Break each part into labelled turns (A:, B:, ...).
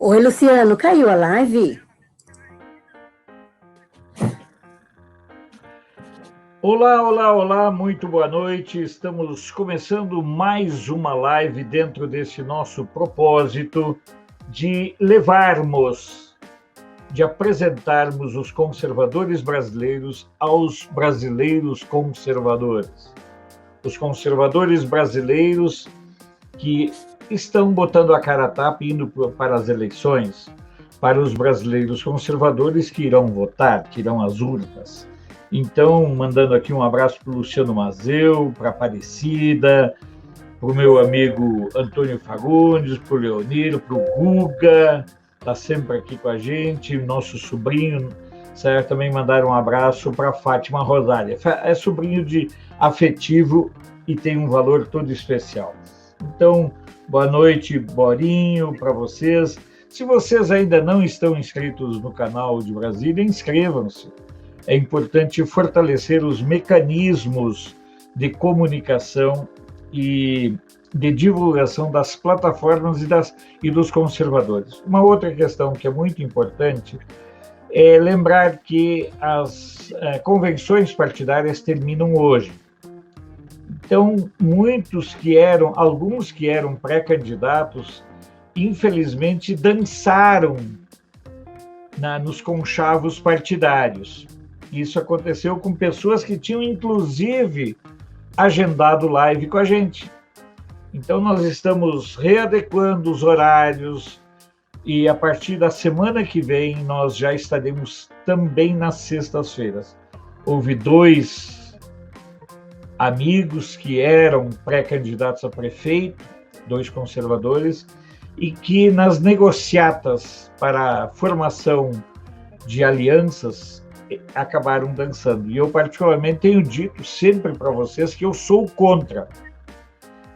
A: Oi, Luciano, caiu a live?
B: Olá, olá, olá, muito boa noite. Estamos começando mais uma live dentro desse nosso propósito de levarmos, de apresentarmos os conservadores brasileiros aos brasileiros conservadores. Os conservadores brasileiros que estão botando a cara a tapa e indo para as eleições, para os brasileiros conservadores que irão votar, que irão às urnas. Então, mandando aqui um abraço para o Luciano Mazeu, para a Aparecida, para o meu amigo Antônio Fagundes, para o Leonir, para o Guga, está sempre aqui com a gente, nosso sobrinho, certo? Também mandaram um abraço para a Fátima Rosália. É sobrinho de afetivo e tem um valor todo especial. Então, boa noite, Borinho, para vocês. Se vocês ainda não estão inscritos no canal de Brasília, inscrevam-se. É importante fortalecer os mecanismos de comunicação e de divulgação das plataformas e dos conservadores. Uma outra questão que é muito importante é lembrar que as convenções partidárias terminam hoje. Então, alguns que eram pré-candidatos, infelizmente, dançaram nos conchavos partidários. Isso aconteceu com pessoas que tinham, inclusive, agendado live com a gente. Então, nós estamos readequando os horários e, a partir da semana que vem, nós já estaremos também nas sextas-feiras. Houve 2 amigos que eram pré-candidatos a prefeito, 2 conservadores, e que nas negociatas para a formação de alianças acabaram dançando. E eu, particularmente, tenho dito sempre para vocês que eu sou contra.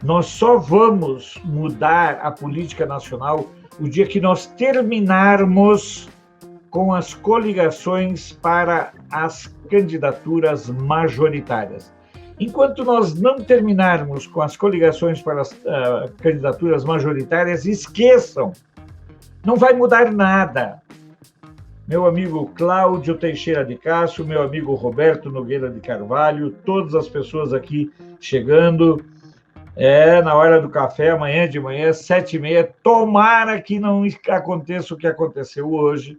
B: Nós só vamos mudar a política nacional o dia que nós terminarmos com as coligações para as candidaturas majoritárias. Enquanto nós não terminarmos com as coligações para as candidaturas majoritárias, esqueçam, não vai mudar nada. Meu amigo Cláudio Teixeira de Castro, meu amigo Roberto Nogueira de Carvalho, todas as pessoas aqui chegando, na hora do café, amanhã de manhã, 7h30, tomara que não aconteça o que aconteceu hoje,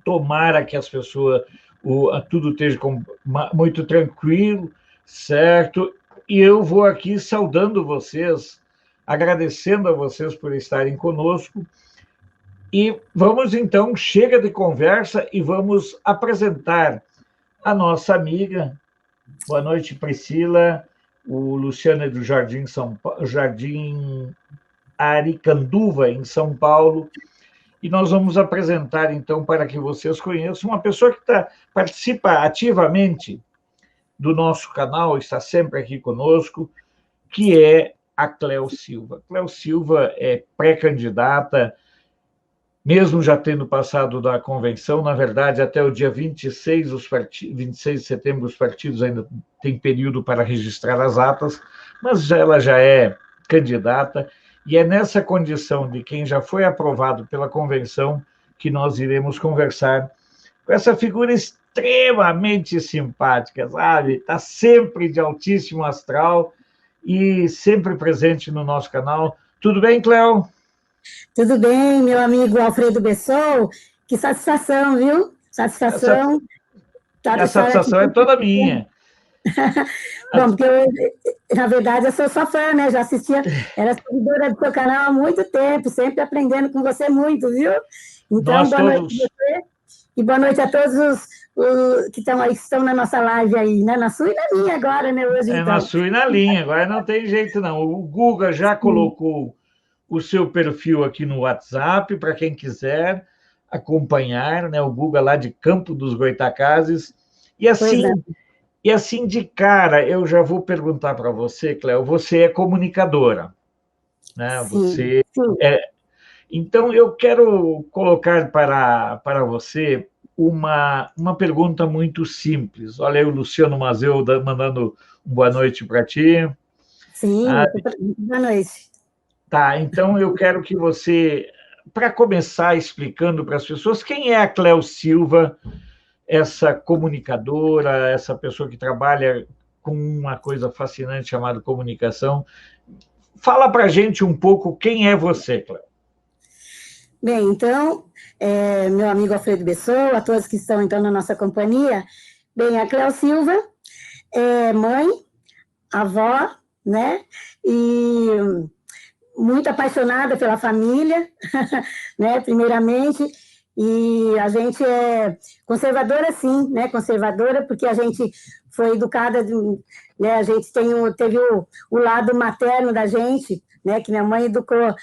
B: tomara que as pessoas, tudo esteja muito tranquilo, certo? E eu vou aqui saudando vocês, agradecendo a vocês por estarem conosco. E vamos, então, chega de conversa e vamos apresentar a amiga. Boa noite, Priscila. O Luciano é do Jardim Aricanduva, em São Paulo. E nós vamos apresentar, então, para que vocês conheçam, uma pessoa que participa ativamente do nosso canal, está sempre aqui conosco, que é a Cléo Silva. Cléo Silva é pré-candidata, mesmo já tendo passado da convenção. Na verdade, até o dia 26 de setembro, os partidos ainda têm período para registrar as atas, mas ela já é candidata, e é nessa condição de quem já foi aprovado pela convenção que nós iremos conversar com essa figura extremamente simpática, sabe? Está sempre de altíssimo astral e sempre presente no nosso canal. Tudo bem, Cléo?
A: Tudo bem, meu amigo Alfredo Bessol? Que satisfação, viu? Satisfação.
B: A satisfação é toda minha.
A: Bom, porque eu, na verdade, eu sou sua fã, né? Já assistia, era seguidora do seu canal há muito tempo, sempre aprendendo com você muito, viu? Então, boa noite a você e boa noite a todos os que estão na nossa live aí, né? Na sua e na minha agora, né? Hoje, então.
B: Na sua e na linha, agora não tem jeito, não. O Guga já colocou o seu perfil aqui no WhatsApp, para quem quiser acompanhar, né? O Guga lá de Campo dos Goytacazes. E assim, de cara, eu já vou perguntar para você, Cléo, você é comunicadora, né?
A: Sim.
B: Então, eu quero colocar para você uma pergunta muito simples. Olha aí o Luciano Mazeu mandando boa noite para ti.
A: Sim, boa noite.
B: Tá, então eu quero que você, para começar explicando para as pessoas, quem é a Cléo Silva, essa comunicadora, essa pessoa que trabalha com uma coisa fascinante chamada comunicação. Fala para a gente um pouco quem é você, Cléo.
A: Bem, então, meu amigo Alfredo Pessoa, a todos que estão, então, na nossa companhia. Bem, a Cléo Silva é mãe, avó, né? E muito apaixonada pela família, né? Primeiramente, e a gente é conservadora, sim, né? Conservadora, porque a gente foi educada, né? A gente teve o lado materno da gente, né? Que minha mãe educou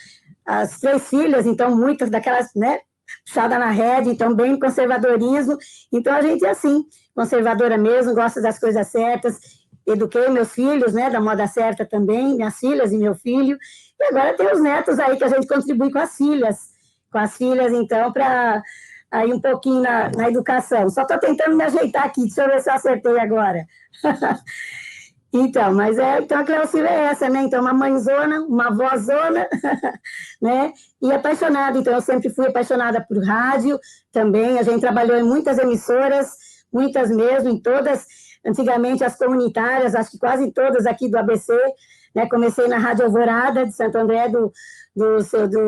A: as 3 filhas, então muitas daquelas, né? Puxada na rédea, então bem conservadorismo. Então a gente é assim, conservadora mesmo, gosta das coisas certas. Eduquei meus filhos, né? Da moda certa também, minhas filhas e meu filho. E agora tem os netos aí que a gente contribui com as filhas, então, para aí um pouquinho na educação. Só estou tentando me ajeitar aqui, deixa eu ver se eu acertei agora. Então, então a Cléo Silva é essa, né? Então, uma mãezona, uma avózona, né? E apaixonada, então eu sempre fui apaixonada por rádio também, a gente trabalhou em muitas emissoras, muitas mesmo, em todas, antigamente as comunitárias, acho que quase todas aqui do ABC, né? Comecei na Rádio Alvorada, de Santo André, do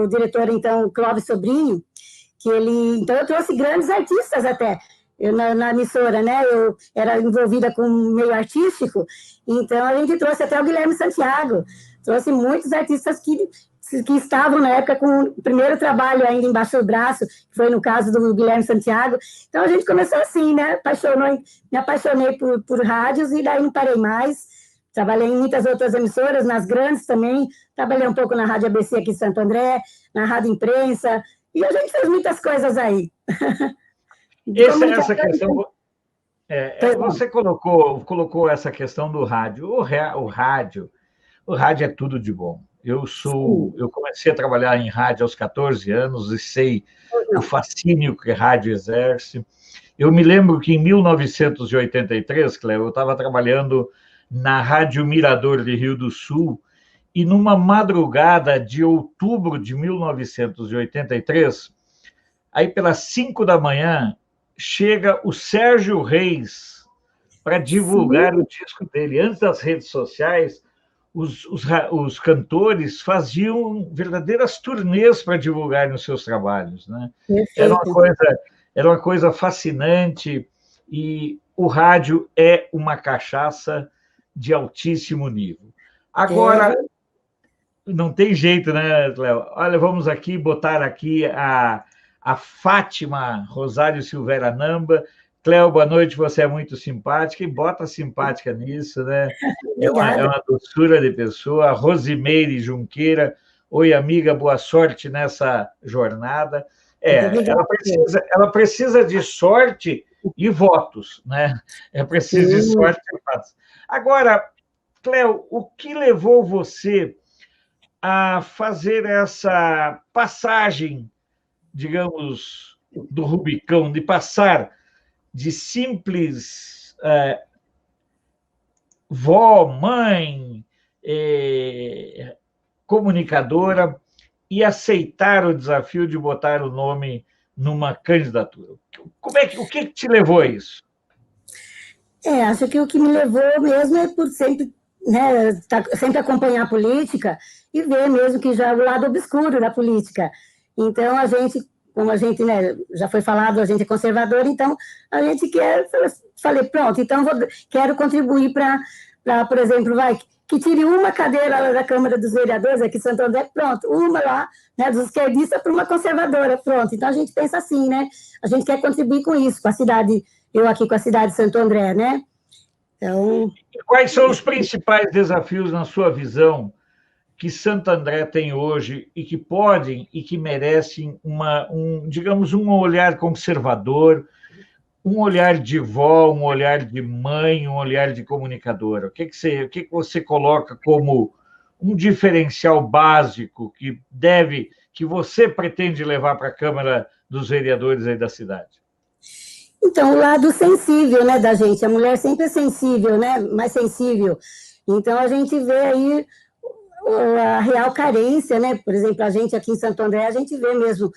A: diretor, então, Clóvis Sobrinho, então eu trouxe grandes artistas até, na emissora, né? Eu era envolvida com o meio artístico, então a gente trouxe até o Guilherme Santiago, trouxe muitos artistas que estavam na época com o primeiro trabalho ainda embaixo do braço, que foi no caso do Guilherme Santiago. Então a gente começou assim, né? Me apaixonei por rádios e daí não parei mais. Trabalhei em muitas outras emissoras, nas grandes também, trabalhei um pouco na Rádio ABC aqui em Santo André, na Rádio Imprensa, e a gente fez muitas coisas aí.
B: Essa questão, você colocou essa questão do rádio. O rádio é tudo de bom. Eu comecei a trabalhar em rádio aos 14 anos e sei o fascínio que rádio exerce. Eu me lembro que em 1983, Cléo, eu estava trabalhando na Rádio Mirador de Rio do Sul e numa madrugada de outubro de 1983, aí pelas 5 da manhã, chega o Sérgio Reis para divulgar o disco dele. Antes das redes sociais, os cantores faziam verdadeiras turnês para divulgar os seus trabalhos, né? Era uma coisa fascinante, e o rádio é uma cachaça de altíssimo nível. Agora, não tem jeito, né, Cléo? Olha, vamos aqui botar aqui a Fátima Rosário Silveira Namba. Cléo, boa noite, você é muito simpática, e bota simpática nisso, né? É uma doçura de pessoa. Rosimeire Junqueira, oi, amiga, boa sorte nessa jornada. Ela precisa de sorte e votos, né? É preciso de sorte e votos. Agora, Cléo, o que levou você a fazer essa passagem, digamos, do Rubicão, de passar de simples vó, mãe, comunicadora, e aceitar o desafio de botar o nome numa candidatura? O que te levou a isso?
A: Acho que o que me levou mesmo é por sempre, né, sempre acompanhar a política e ver mesmo que já é o lado obscuro da política. Então, como a gente, né, já foi falado, a gente é conservador, então a gente falei, pronto, então quero contribuir para, por exemplo, que tire uma cadeira lá da Câmara dos Vereadores, aqui em Santo André, pronto, uma lá, né, dos esquerdistas para uma conservadora, pronto. Então a gente pensa assim, né, a gente quer contribuir com isso, com a cidade, eu aqui com a cidade de Santo André, né. Então...
B: Quais são os principais desafios, na sua visão, que Santo André tem hoje e que podem e que merecem digamos, um olhar conservador, um olhar de vó, um olhar de mãe, um olhar de comunicadora? O que você coloca como um diferencial básico que você pretende levar para a Câmara dos Vereadores aí da cidade?
A: Então, o lado sensível, né, da gente. A mulher sempre é sensível, né, mais sensível. Então, a gente vê aí a real carência, né? Por exemplo, a gente aqui em Santo André, a gente vê mesmo,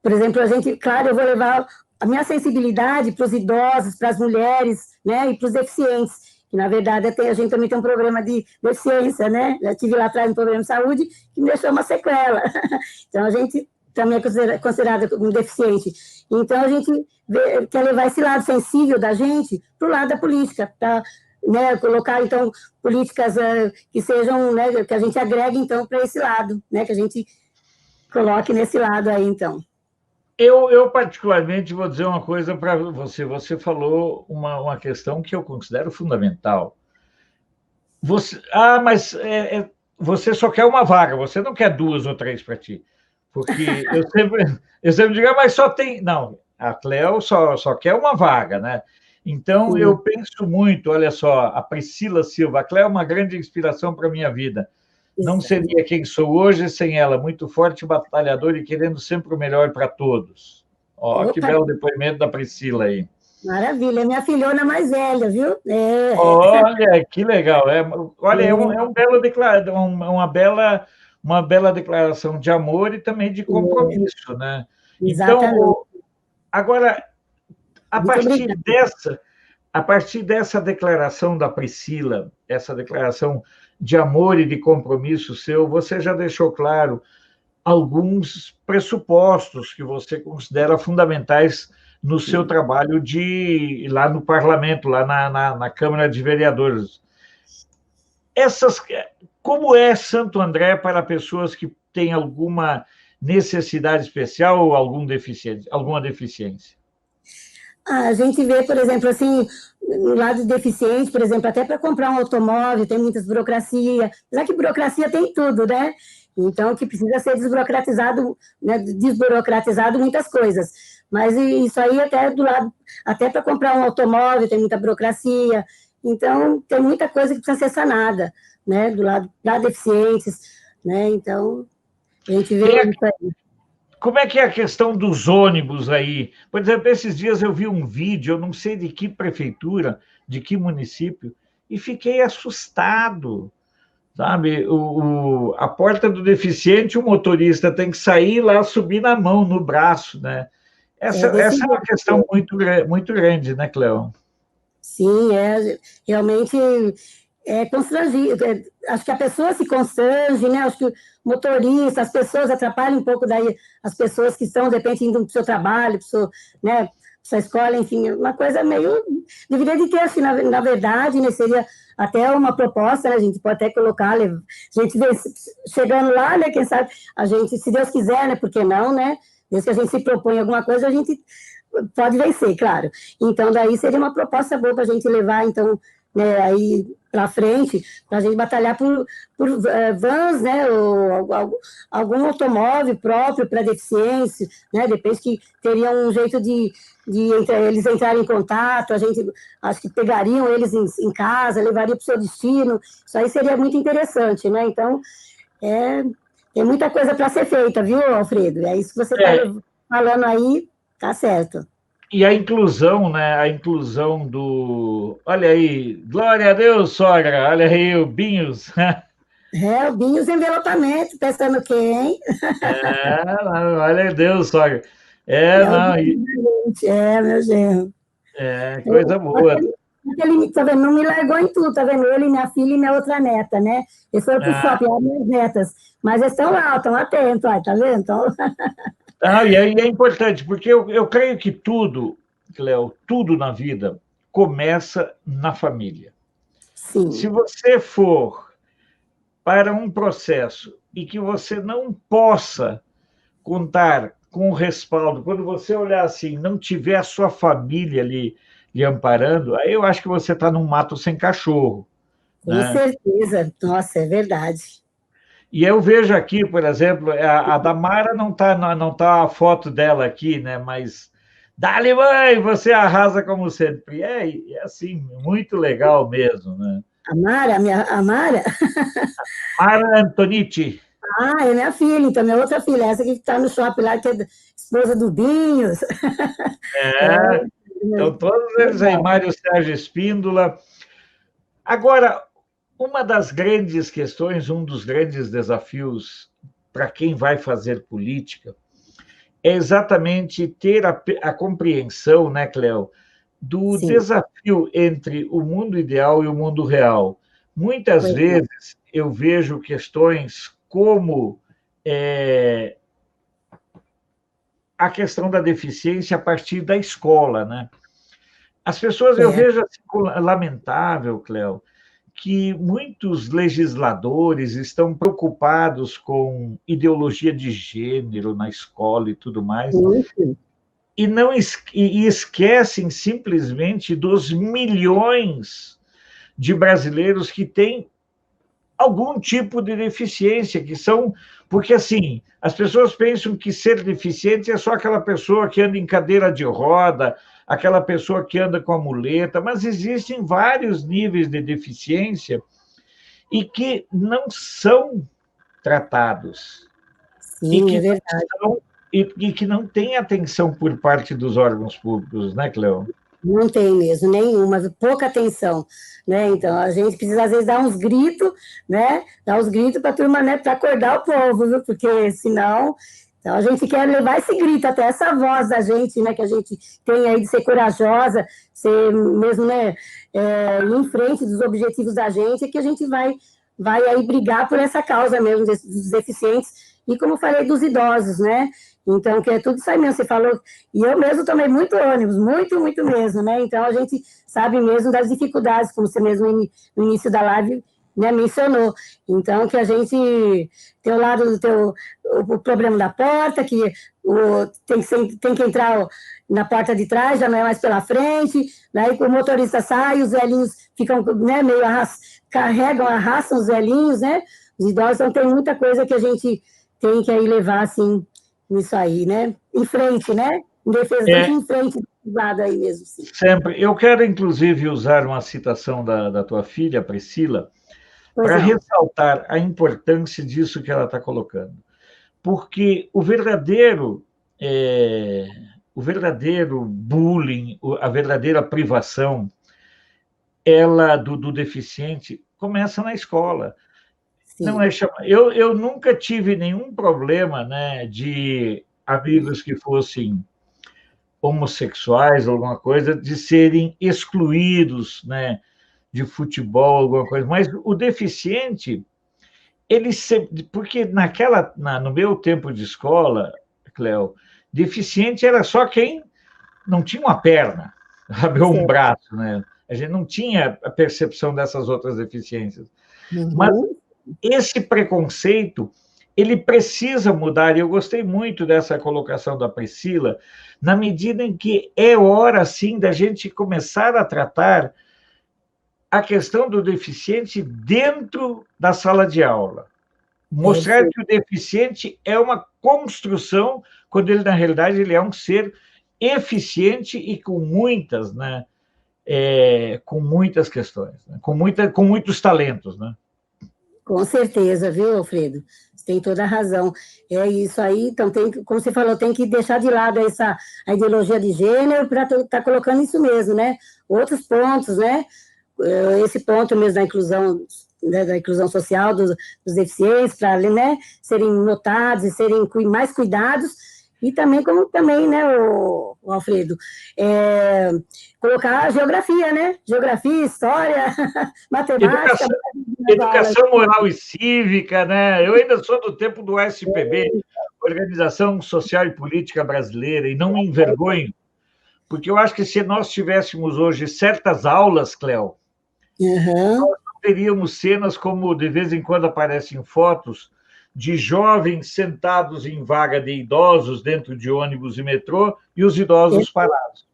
A: por exemplo, a gente, claro, eu vou levar a minha sensibilidade para os idosos, para as mulheres, né? E para os deficientes, que na verdade a gente também tem um problema de deficiência, né? Já tive lá atrás um problema de saúde que me deixou uma sequela. Então a gente também é considerado um deficiente. Então a gente quer levar esse lado sensível da gente para o lado da política, para, né, colocar então políticas que sejam, né, que a gente agregue então para esse lado, né, que a gente coloque nesse lado aí então.
B: Eu particularmente vou dizer uma coisa para você. Você falou uma questão que eu considero fundamental. Mas você só quer uma vaga, você não quer 2 ou 3 para ti. Porque eu sempre digo, mas só tem... Não, a Cleo só quer uma vaga, né? Então, sim, eu penso muito, olha só, a Priscila Silva, a Cleo é uma grande inspiração para a minha vida. Não seria quem sou hoje sem ela, muito forte, batalhadora e querendo sempre o melhor para todos. Ó, que belo depoimento da Priscila aí.
A: Maravilha, é minha filhona mais velha, viu?
B: Olha, que legal. Olha, é um belo uma bela declaração de amor e também de compromisso, né?
A: Exatamente.
B: Então, agora, a partir dessa declaração da Priscila, essa declaração de amor e de compromisso seu, você já deixou claro alguns pressupostos que você considera fundamentais no seu trabalho lá no parlamento, lá na Câmara de Vereadores. Como é Santo André para pessoas que têm alguma necessidade especial ou alguma deficiência?
A: A gente vê, por exemplo, assim, no lado deficiente, por exemplo, até para comprar um automóvel tem muitas burocracias, apesar que burocracia tem tudo, né? Então, que precisa ser desburocratizado, né, desburocratizado muitas coisas. Mas isso aí até do lado, até para comprar um automóvel tem muita burocracia. Então, tem muita coisa que precisa ser sanada, né, do lado para deficientes, né? Então, a gente vê isso aí.
B: Como é que é a questão dos ônibus aí? Por exemplo, esses dias eu vi um vídeo, eu não sei de que prefeitura, de que município, e fiquei assustado. Sabe, a porta do deficiente, o motorista tem que sair lá, subir na mão, no braço, né? Essa é uma questão muito grande, né, Cleo?
A: Sim, realmente constrangido. Acho que a pessoa se constrange, né? Acho que o motorista, as pessoas atrapalham um pouco daí as pessoas que estão, de repente, indo para o seu trabalho, para né, sua escola, enfim, uma coisa meio... Deveria de ter, assim, na verdade, né, seria até uma proposta, né, a gente pode até colocar, a gente vê, chegando lá, né, quem sabe, a gente, se Deus quiser, né, por que não, né, desde que a gente se propõe alguma coisa, a gente pode vencer, claro. Então, daí seria uma proposta boa para a gente levar, então, né, aí para frente, para a gente batalhar por vans, né, ou algum automóvel próprio para deficiência, né, depois que teria um jeito de eles entrarem em contato, a gente, acho que pegariam eles em casa, levaria para o seu destino, isso aí seria muito interessante, né, então, tem muita coisa para ser feita, viu, Alfredo? É isso que você está falando aí, tá certo.
B: E a inclusão, né? A inclusão do... Olha aí, glória a Deus, sogra! Olha aí, o Binhos.
A: O Binhos envelopamento, pensando quem?
B: Olha Deus, sogra.
A: Meu genro.
B: Coisa boa.
A: Ele, tá vendo, não me largou em tudo, tá vendo? Ele, minha filha e minha outra neta, né? Eles foram pro shopping, as minhas netas. Mas eles estão lá, estão atentos, ó, tá vendo? Então...
B: e é importante, porque eu creio que tudo, Cleo, tudo na vida começa na família.
A: Sim.
B: Se você for para um processo e que você não possa contar com o respaldo, quando você olhar assim, não tiver a sua família ali lhe amparando, aí eu acho que você está num mato sem cachorro.
A: Com certeza. Nossa, é verdade.
B: E eu vejo aqui, por exemplo, a Damara não tá a foto dela aqui, né? Mas dale, mãe, você arrasa como sempre. É assim, muito legal mesmo, né?
A: A Mara?
B: Mara Antonici.
A: É minha filha, então, minha outra filha, essa que está no shopping lá, que é esposa do Binhos.
B: Então, todos eles aí, Mário Sérgio Espíndola. Agora, Uma das grandes questões, um dos grandes desafios para quem vai fazer política é exatamente ter a compreensão, né, Cléo, do
A: Sim,
B: desafio entre o mundo ideal e o mundo real. Muitas
A: pois é.
B: vezes eu vejo questões como a questão da deficiência a partir da escola, né? As pessoas, eu
A: É.
B: vejo assim, lamentável, Cléo, que muitos legisladores estão preocupados com ideologia de gênero na escola e tudo mais,
A: Muito.
B: e não e esquecem simplesmente dos milhões de brasileiros que têm algum tipo de deficiência, que são. Porque, assim, as pessoas pensam que ser deficiente é só aquela pessoa que anda em cadeira de roda, aquela pessoa que anda com a muleta, mas existem vários níveis de deficiência e que não são tratados e
A: Sim,
B: que
A: é verdade.
B: e que não têm atenção por parte dos órgãos públicos, né, Cleo?
A: Não tem mesmo, nenhuma, pouca atenção, né? Então, a gente precisa, às vezes, dar uns gritos, né? Dar uns gritos para a turma, né? Para acordar o povo, viu? Porque senão... Então, a gente quer levar esse grito, até essa voz da gente, né? Que a gente tem aí de ser corajosa, ser mesmo, né? Ir em frente dos objetivos da gente, é que a gente vai aí brigar por essa causa mesmo dos deficientes e, como eu falei, dos idosos, né? Então, que é tudo isso aí mesmo, você falou, e eu mesmo tomei muito ônibus, muito, muito mesmo, né? Então, a gente sabe mesmo das dificuldades, como você mesmo no início da live, né, mencionou. Então, que a gente tem o lado do o problema da porta, que tem que entrar na porta de trás, já não é mais pela frente, daí o motorista sai, os velhinhos ficam, né, meio carregam, arrastam os velhinhos, né? Os idosos, então tem muita coisa que a gente tem que aí levar, assim, nisso aí, né? Em frente, né? Em defesa, tem que ir em frente do lado aí mesmo, sim.
B: Sempre. Eu quero, inclusive, usar uma citação da tua filha, Priscila,
A: Pois
B: para
A: não.
B: ressaltar a importância disso que ela está colocando. Porque o verdadeiro bullying, a verdadeira privação, ela do deficiente, começa na escola. Não
A: Sim.
B: é eu nunca tive nenhum problema, né, de amigos que fossem homossexuais, alguma coisa, de serem excluídos, né, de futebol, alguma coisa. Mas o deficiente, ele sempre, porque no meu tempo de escola, Cléo, deficiente era só quem não tinha uma perna, sabe, ou um
A: Certo.
B: braço, né? A gente não tinha a percepção dessas outras deficiências. Mas
A: Uhum.
B: esse preconceito, ele precisa mudar, e eu gostei muito dessa colocação da Priscila, na medida em que é hora, sim, da gente começar a tratar a questão do deficiente dentro da sala de aula.
A: Isso,
B: Mostrar que o deficiente é uma construção, quando ele, na realidade, ele é um ser eficiente e com muitas, né, com muitas questões, né, com muitos talentos, né?
A: com certeza, viu, Alfredo? Você tem toda a razão. É isso aí, então como você falou, tem que deixar de lado a ideologia de gênero para estar colocando isso mesmo, né? Outros pontos, né? Esse ponto mesmo da inclusão social dos deficientes, para, né, serem notados e serem mais cuidados, e também, como também, né, o Alfredo, colocar a geografia, né? Geografia, história, matemática,
B: Educação,
A: nas aulas.
B: educação moral e cívica, né? Eu ainda sou do tempo do SPB, Organização Social e Política Brasileira, e não me envergonho, porque eu acho que se nós tivéssemos hoje certas aulas, Cléo,
A: Uhum.
B: nós não teríamos cenas como de vez em quando aparecem fotos de jovens sentados em vaga de idosos dentro de ônibus e metrô e os idosos parados.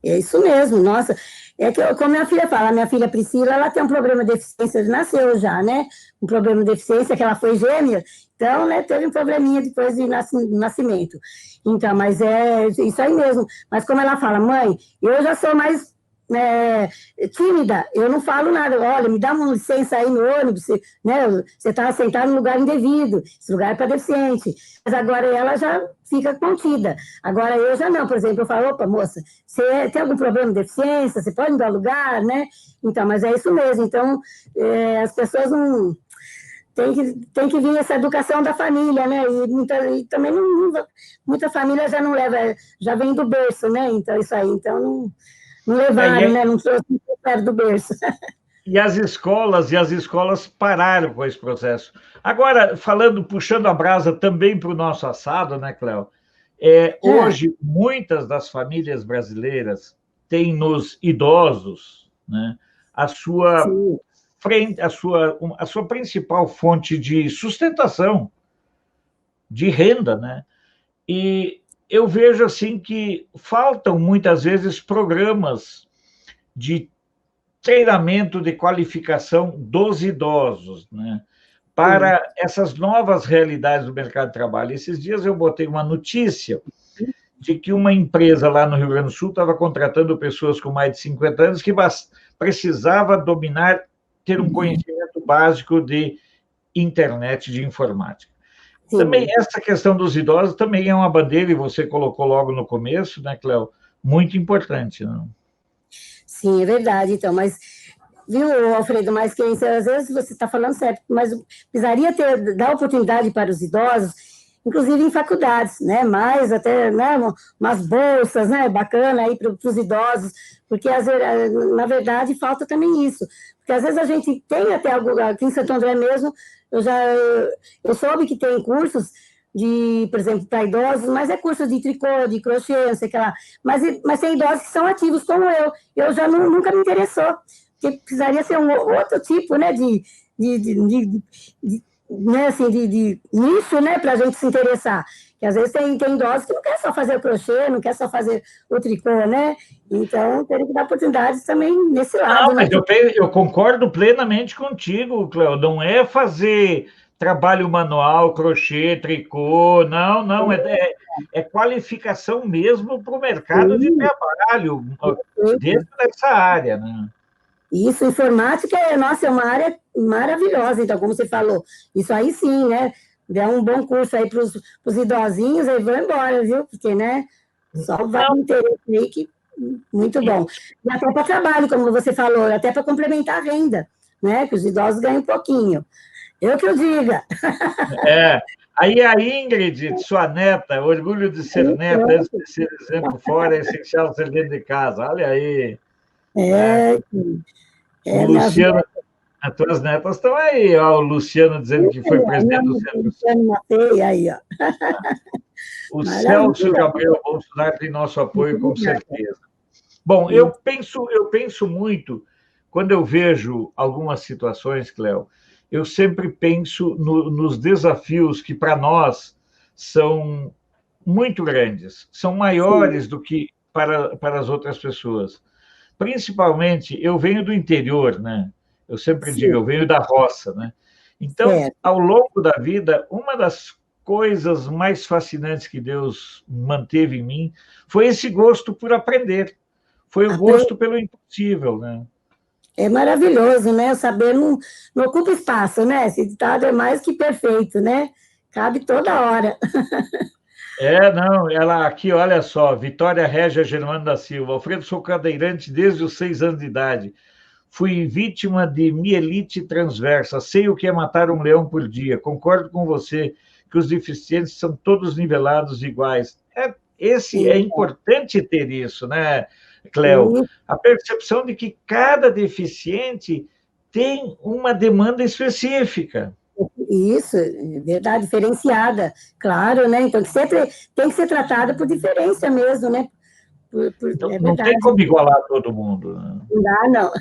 A: É isso mesmo, nossa. É que, como minha filha fala, a minha filha Priscila, ela tem um problema de deficiência, nasceu já, né? Um problema de deficiência, que ela foi gêmea, então, né, teve um probleminha depois do nascimento. Então, mas é isso aí mesmo. Mas como ela fala, mãe, eu já sou mais tímida, eu não falo nada. Olha, me dá uma licença aí no ônibus, né? Você está sentado no lugar indevido, esse lugar é para deficiente. Mas agora ela já fica contida. Agora eu já não, por exemplo, eu falo, opa, moça, você tem algum problema de deficiência? Você pode me dar lugar, né? Então, mas é isso mesmo. Então, as pessoas não... Tem que vir essa educação da família, né? E também muita família já não leva, já vem do berço, né? Então, isso aí. Então, não levaram, né? Não trouxe perto do berço.
B: E as escolas pararam com esse processo. Agora, puxando a brasa também para o nosso assado, né, Cléo? Hoje, muitas das famílias brasileiras têm nos idosos, né, a sua principal fonte de sustentação, de renda, né? E eu vejo assim que faltam muitas vezes programas de treinamento de qualificação dos idosos, né? Para essas novas realidades do mercado de trabalho. Esses dias eu botei uma notícia de que uma empresa lá no Rio Grande do Sul estava contratando pessoas com mais de 50 anos que precisava ter um conhecimento básico de internet, de informática. Sim. Também essa questão dos idosos também é uma bandeira, e você colocou logo no começo, né, Cléo? Muito importante, não?
A: Sim, é verdade, então, mas, viu, Alfredo, mas que às vezes você está falando certo, mas precisaria dar oportunidade para os idosos, inclusive em faculdades, né, mais até, né, umas bolsas, né, bacana aí para os idosos, porque, na verdade, falta também isso, porque às vezes a gente tem até algo, aqui em Santo André mesmo, eu soube que tem cursos por exemplo, para idosos, mas é curso de tricô, de crochê, não sei o que lá, mas tem idosos que são ativos como eu já nunca me interessou, porque precisaria ser um outro tipo, né, né, assim, de nicho, né, para a gente se interessar. Que às vezes tem idosos que não quer só fazer o crochê, não quer só fazer o tricô, né? Então, tem que dar oportunidades também nesse lado.
B: Não, mas eu concordo plenamente contigo, Cléo. Não é fazer trabalho manual, crochê, tricô, não, é qualificação mesmo para o mercado de trabalho, dentro dessa área, né?
A: Isso, informática, nossa, é uma área maravilhosa, então, como você falou, isso aí sim, né? Der um bom curso aí para os idosinhos, aí vão embora, viu? Porque, né, só vai no interesse aí que muito bom. E até para trabalho, como você falou, até para complementar a renda, né? Que os idosos ganham um pouquinho. Eu que eu diga.
B: Aí a Ingrid, sua neta, orgulho de ser neta, antes de ser exemplo fora, é essencial ser dentro de casa. Olha aí. O Luciano, as tuas netas estão aí, ó, o Luciano dizendo que foi presidente do Centro.
A: Luciano Matei, aí, ó.
B: O Celso Gabriel Bolsonaro tem nosso apoio, com certeza. Bom, eu penso muito, quando eu vejo algumas situações, Cléo, eu sempre penso nos desafios que, para nós, são muito grandes, são maiores do que para as outras pessoas. Principalmente, eu venho do interior, né? Eu sempre digo, eu venho da roça, né? Então, ao longo da vida, uma das coisas mais fascinantes que Deus manteve em mim foi esse gosto por aprender, foi o gosto pelo impossível, né?
A: É maravilhoso, né? O saber não ocupa espaço, né? Esse ditado é mais que perfeito, né? Cabe toda hora.
B: Não, ela aqui, olha só, Vitória Régia Germano da Silva. Alfredo, sou cadeirante desde os 6 anos de idade. Fui vítima de mielite transversa. Sei o que é matar um leão por dia. Concordo com você que os deficientes são todos nivelados iguais. É importante ter isso, né, Cléo? A percepção de que cada deficiente tem uma demanda específica.
A: Isso, é verdade, diferenciada, claro, né? Então, tem que ser tratada por diferença mesmo, né?
B: Então, não tem como igualar todo mundo. Né?
A: Não dá, não.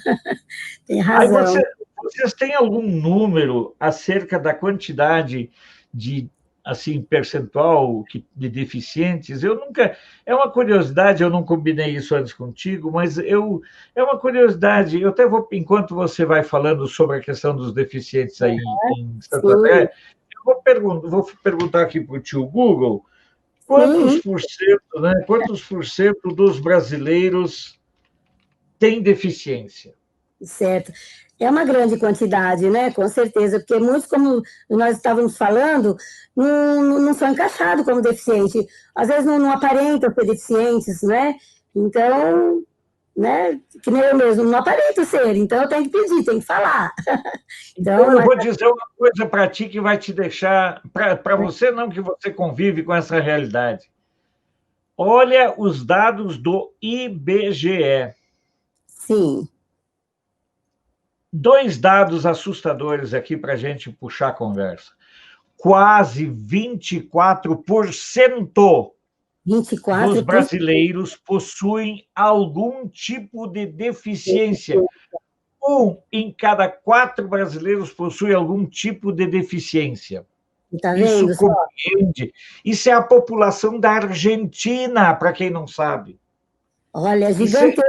A: Tem razão.
B: Aí vocês têm algum número acerca da quantidade de, assim, percentual de deficientes? Eu nunca... É uma curiosidade, eu não combinei isso antes contigo, mas é uma curiosidade. Eu até vou, enquanto você vai falando sobre a questão dos deficientes aí em Santo André, eu vou perguntar aqui para o tio Google, quantos por cento dos brasileiros tem deficiência.
A: Certo. É uma grande quantidade, né? Com certeza, porque muitos, como nós estávamos falando, não são encaixados como deficientes. Às vezes não aparentam ser deficientes, né? Então, né? Que nem eu mesmo, não aparento ser, então eu tenho que pedir, tenho que falar.
B: Então, eu vou dizer uma coisa para ti que vai te deixar... Para você, não, que você convive com essa realidade. Olha os dados do IBGE.
A: Sim.
B: 2 dados assustadores aqui para a gente puxar a conversa. Quase 24%
A: 24%
B: dos brasileiros possuem algum tipo de deficiência. 1 em cada 4 brasileiros possui algum tipo de deficiência.
A: Tá vendo?
B: Isso compreende. Isso é a população da Argentina, para quem não sabe.
A: Olha, gigantesco.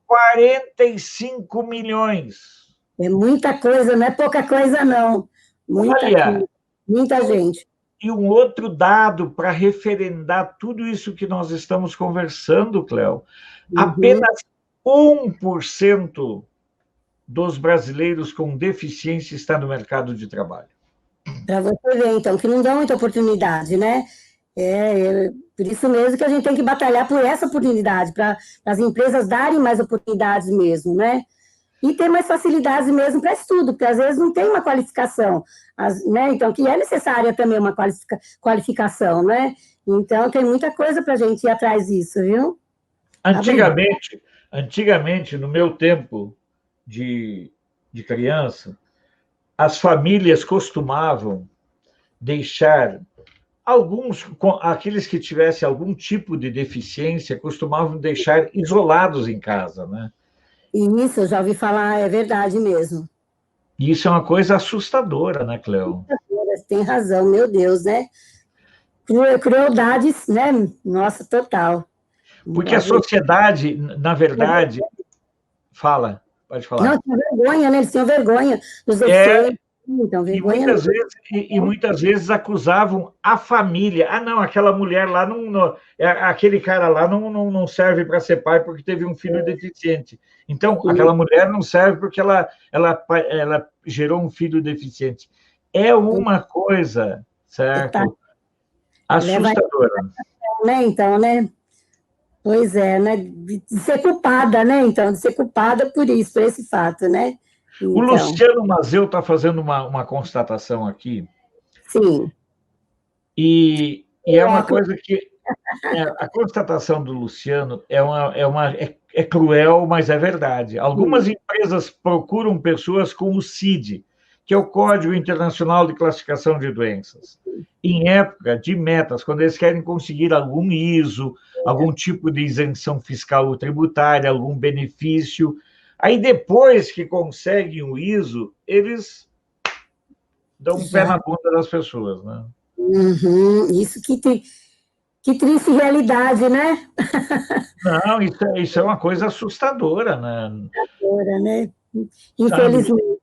B: 45 milhões.
A: É muita coisa, não é pouca coisa, não. Muita gente.
B: E um outro dado para referendar tudo isso que nós estamos conversando, Cléo. Apenas 1% dos brasileiros com deficiência está no mercado de trabalho.
A: Para você ver, então, que não dá muita oportunidade, né? Por isso mesmo que a gente tem que batalhar por essa oportunidade, para as empresas darem mais oportunidades mesmo, né? E ter mais facilidades mesmo para estudo, porque às vezes não tem uma qualificação, né? Então, que é necessária também uma qualificação, né? Então, tem muita coisa para a gente ir atrás disso, viu?
B: Antigamente, no meu tempo de criança, as famílias costumavam deixar aqueles que tivessem algum tipo de deficiência, costumavam deixar isolados em casa, né?
A: Isso, eu já ouvi falar, é verdade mesmo.
B: E isso é uma coisa assustadora, né, Cleo?
A: Tem razão, meu Deus, né? Crueldades, né? Nossa, total.
B: Porque a sociedade, na verdade... Fala, pode falar.
A: Não, tinha vergonha, né? Eles tinham vergonha dos defeitos. Então, vergonha
B: e muitas vezes acusavam a família. Ah, não, aquela mulher lá, aquele cara lá não serve para ser pai porque teve um filho deficiente. Então, aquela mulher não serve porque ela gerou um filho deficiente. É uma coisa, certo? Assustadora.
A: Né? Então, né? Pois é, né? De ser culpada, né? Então, de ser culpada por isso, por esse fato, né? Então.
B: O Luciano Mazeu está fazendo uma constatação aqui.
A: Sim.
B: E é uma coisa que... A constatação do Luciano é cruel, mas é verdade. Algumas empresas procuram pessoas com o CID, que é o Código Internacional de Classificação de Doenças, em época de metas, quando eles querem conseguir algum ISO, algum tipo de isenção fiscal ou tributária, algum benefício. Aí, depois que conseguem o ISO, eles dão um pé na bunda das pessoas, né?
A: Isso que triste realidade, né?
B: Não, isso é uma coisa assustadora, né?
A: Assustadora, né? Infelizmente.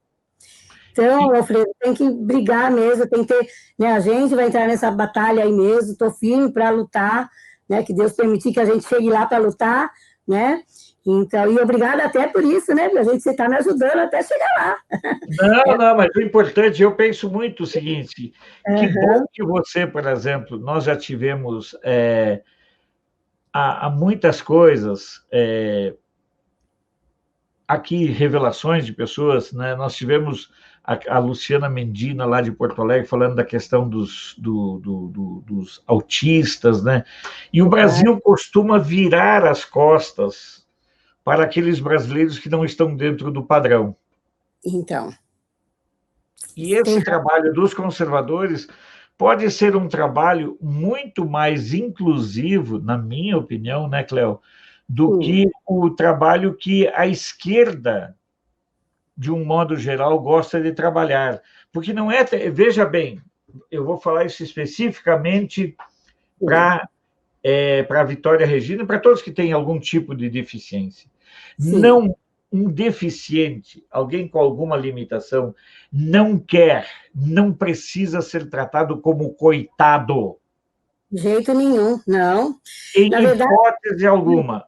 A: Então, Alfredo, tem que brigar mesmo, tem que ter, né, a gente vai entrar nessa batalha aí mesmo, estou firme para lutar, né, que Deus permitir que a gente chegue lá para lutar, né? Então, e obrigada até por isso, né? A gente está me ajudando até chegar lá.
B: Não, mas o importante, eu penso muito o seguinte, que bom que você, por exemplo, nós já tivemos há muitas coisas, aqui, revelações de pessoas, né? Nós tivemos a Luciana Mendina, lá de Porto Alegre, falando da questão dos autistas, né? E o Brasil costuma virar as costas para aqueles brasileiros que não estão dentro do padrão.
A: Então.
B: E esse trabalho dos conservadores pode ser um trabalho muito mais inclusivo, na minha opinião, né, Cléo, do que o trabalho que a esquerda, de um modo geral, gosta de trabalhar. Porque não é... Veja bem, eu vou falar isso especificamente para a Vitória Regina, para todos que têm algum tipo de deficiência. Não, um deficiente, alguém com alguma limitação, não precisa ser tratado como coitado.
A: De jeito nenhum, não.
B: Em hipótese alguma.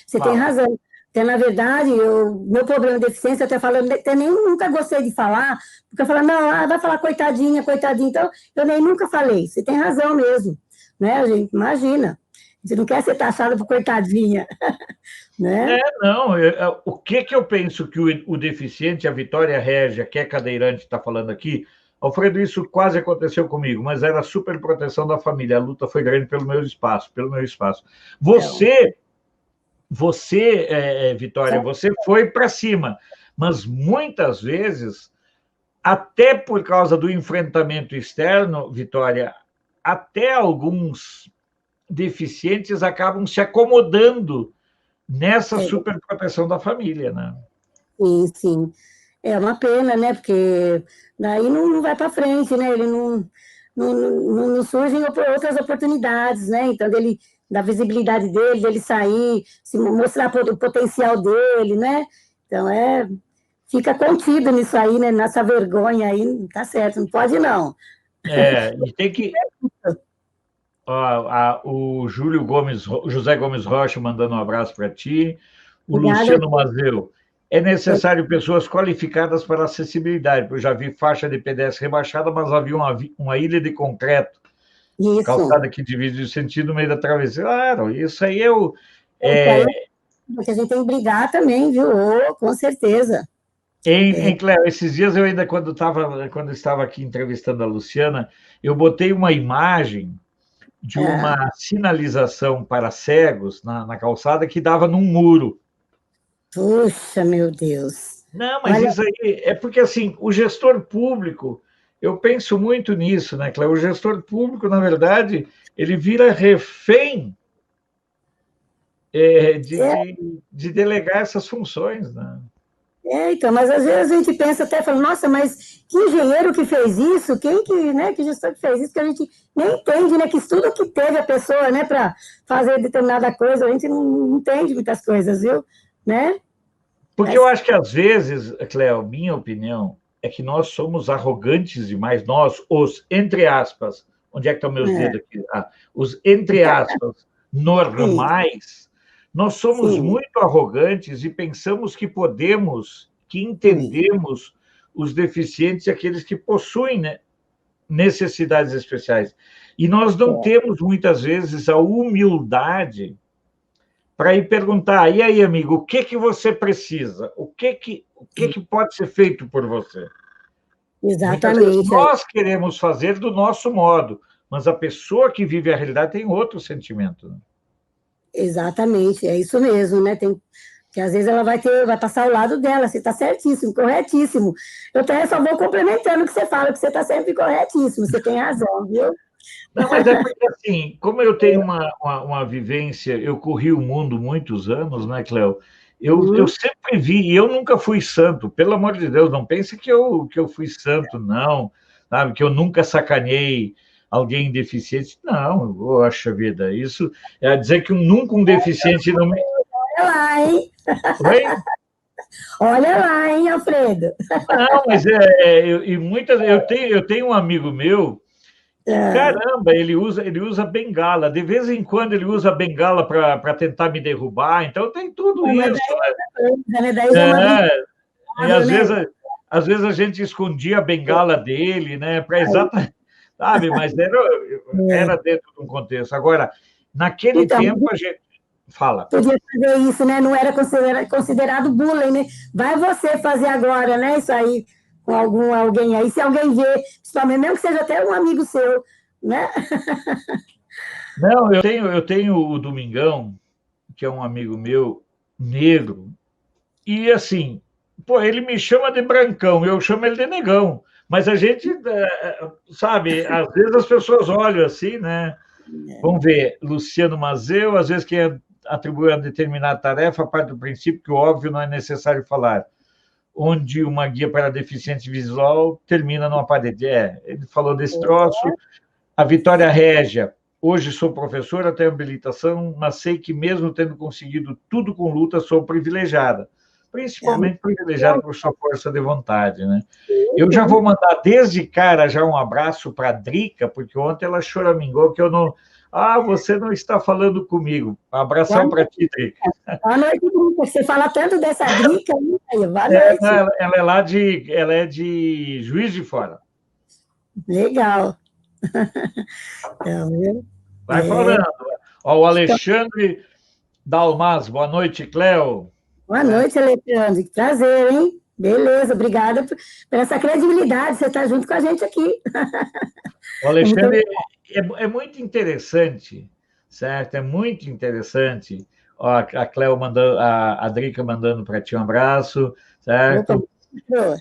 A: Você tem razão. Até, na verdade, meu problema de deficiência, eu até falando, até nem nunca gostei de falar, porque eu falo, não, vai falar coitadinha, coitadinha, então eu nem nunca falei, você tem razão mesmo, né, gente, imagina, a gente não quer ser taxada por coitadinha, né?
B: Não, o que eu penso que o deficiente, a Vitória Régia, que é cadeirante, está falando aqui, Alfredo, isso quase aconteceu comigo, mas era a super proteção da família, a luta foi grande pelo meu espaço, Você, Vitória, você foi para cima, mas muitas vezes, até por causa do enfrentamento externo, Vitória, até alguns deficientes acabam se acomodando nessa superproteção da família, né?
A: Sim, sim. É uma pena, né? Porque daí não vai para frente, né? Ele não surgem outras oportunidades, né? Então, da visibilidade dele sair, se mostrar o potencial dele, né? Então, fica contido nisso aí, né? Nessa vergonha aí, não tá certo, não pode não.
B: E tem que... o José Gomes Rocha mandando um abraço para ti, o
A: Obrigada.
B: Luciano Mazeu. É necessário pessoas qualificadas para acessibilidade, porque eu já vi faixa de pedestre rebaixada, mas havia uma ilha de concreto, calçada que divide o sentido no meio da travessia. Claro, isso aí
A: porque a gente tem que brigar também, viu? Com certeza.
B: Cléo, esses dias eu ainda, quando estava aqui entrevistando a Luciana, eu botei uma imagem de uma sinalização para cegos na calçada que dava num muro.
A: Puxa, meu Deus.
B: Não, mas isso aí é porque, assim, o gestor público, eu penso muito nisso, né, Cléo? O gestor público, na verdade, ele vira refém de delegar essas funções, né?
A: Então, mas às vezes a gente pensa até, fala, nossa, mas que engenheiro que fez isso? Que gestor que fez isso? Que a gente nem entende, né? Que estudo que teve a pessoa, né, para fazer determinada coisa, a gente não entende muitas coisas, viu? Né?
B: Porque eu acho que, às vezes, Cléo, minha opinião é que nós somos arrogantes demais, nós, os, entre aspas, onde é que estão meus dedos aqui? Os, entre aspas, normais, nós somos muito arrogantes e pensamos que podemos, que entendemos os deficientes e aqueles que possuem, né, necessidades especiais. E nós não temos, muitas vezes, a humildade para ir perguntar, e aí, amigo, o que você precisa? O que pode ser feito por você?
A: Exatamente.
B: Nós queremos fazer do nosso modo, mas a pessoa que vive a realidade tem outro sentimento. Né?
A: Exatamente, é isso mesmo, né? Que às vezes ela vai passar ao lado dela, você está certíssimo, corretíssimo. Eu só vou complementando o que você fala, que você está sempre corretíssimo, você tem razão, viu?
B: Não, mas é porque, assim, como eu tenho uma vivência, eu corri o mundo muitos anos, né, Cléo? Eu sempre vi, e eu nunca fui santo, pelo amor de Deus, não pense que eu fui santo, não, sabe? Que eu nunca sacaneei alguém deficiente. Não, poxa vida, isso é dizer que nunca um deficiente não me...
A: Olha lá, hein?
B: Oi?
A: Olha lá, hein, Alfredo?
B: Não, mas eu tenho um amigo meu. Caramba, ele usa bengala. De vez em quando ele usa bengala para tentar me derrubar. Então tem tudo isso. E às vezes a gente escondia a bengala dele, né? Para exatamente, sabe? Mas era dentro de um contexto. Agora, naquele tempo a gente fala.
A: Podia fazer isso, né? Não era considerado bullying, né? Vai você fazer agora, né? Isso aí com alguém aí, se alguém vê, principalmente, mesmo que seja até um amigo seu, né?
B: Não, eu tenho o Domingão, que é um amigo meu, negro, e assim, pô, ele me chama de brancão, eu chamo ele de negão, mas a gente, sabe, às vezes as pessoas olham assim, né? Vamos ver, Luciano Mazeu, às vezes quem atribui a determinada tarefa parte do princípio que o óbvio não é necessário falar, onde uma guia para deficiente visual termina numa parede. Ele falou desse troço. A Vitória Régia, hoje sou professora, tenho habilitação, mas sei que mesmo tendo conseguido tudo com luta, sou privilegiada. Principalmente privilegiada por sua força de vontade, né? Eu já vou mandar desde cara já um abraço para a Drica, porque ontem ela choramingou que eu não... Ah, você não está falando comigo. Um abração para ti, Drica.
A: Boa noite, Drica. Você fala tanto dessa Drica aí. Boa
B: Não,
A: noite.
B: ela ela é de Juiz de Fora.
A: Legal. Então,
B: Vai falando. Ó, o Alexandre Dalmas, boa noite, Cléo.
A: Boa noite, Alexandre. Que prazer, hein? Beleza, obrigada por essa credibilidade. Você está junto com a gente aqui.
B: O Alexandre é muito interessante, certo? É muito interessante. Ó, a Cléo mandando, a Drica mandando para ti um abraço, certo?
A: Opa.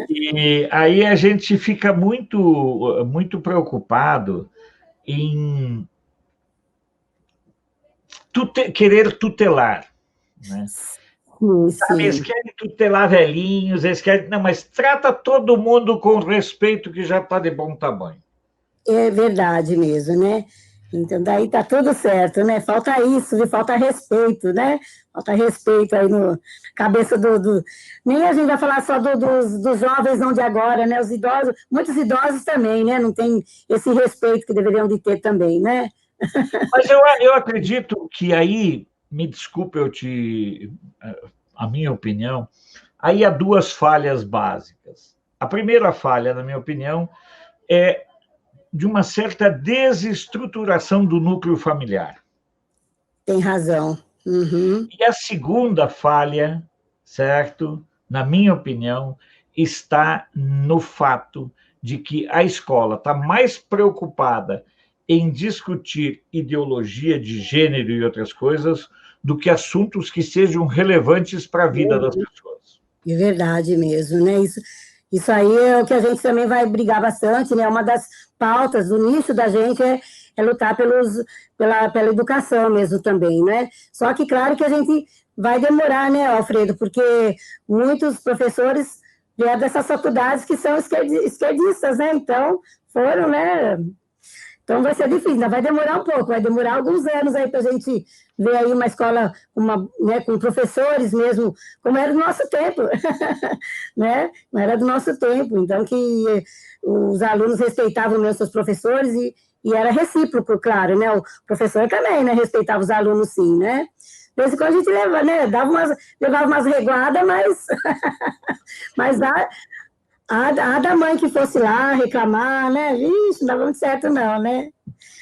B: E aí a gente fica muito preocupado em querer tutelar, né? Sabe, eles querem tutelar velhinhos, eles querem... Não, mas trata todo mundo com respeito, que já está de bom tamanho.
A: É verdade mesmo, né? Então, daí tá tudo certo, né? Falta isso, falta respeito, né? Falta respeito aí no cabeça Nem a gente vai falar só dos jovens, não de agora, né? Os idosos, muitos idosos também, né? Não tem esse respeito que deveriam de ter também, né?
B: Mas eu acredito que aí, me desculpe a minha opinião, aí há duas falhas básicas. A primeira falha, na minha opinião, é de uma certa desestruturação do núcleo familiar.
A: Tem razão. Uhum.
B: E a segunda falha, certo? Na minha opinião, está no fato de que a escola está mais preocupada em discutir ideologia de gênero e outras coisas do que assuntos que sejam relevantes para a vida das pessoas.
A: É verdade mesmo, né? Isso aí é o que a gente também vai brigar bastante, né? Uma das pautas do nicho da gente é lutar pela educação mesmo também, né? Só que, claro, que a gente vai demorar, né, Alfredo? Porque muitos professores vieram dessas faculdades que são esquerdistas, né? Então, foram, né? Então, vai ser difícil, ainda vai demorar um pouco, vai demorar alguns anos aí para a gente ver aí uma escola né, com professores mesmo, como era do nosso tempo, né? Não era do nosso tempo, então que os alunos respeitavam mesmo seus professores e era recíproco, claro, né? O professor também, né? Respeitava os alunos, sim, né? De vez em quando a gente leva, né? Levava umas reguadas, mas a da mãe que fosse lá reclamar, né? Vixe, não dava muito certo, não, né?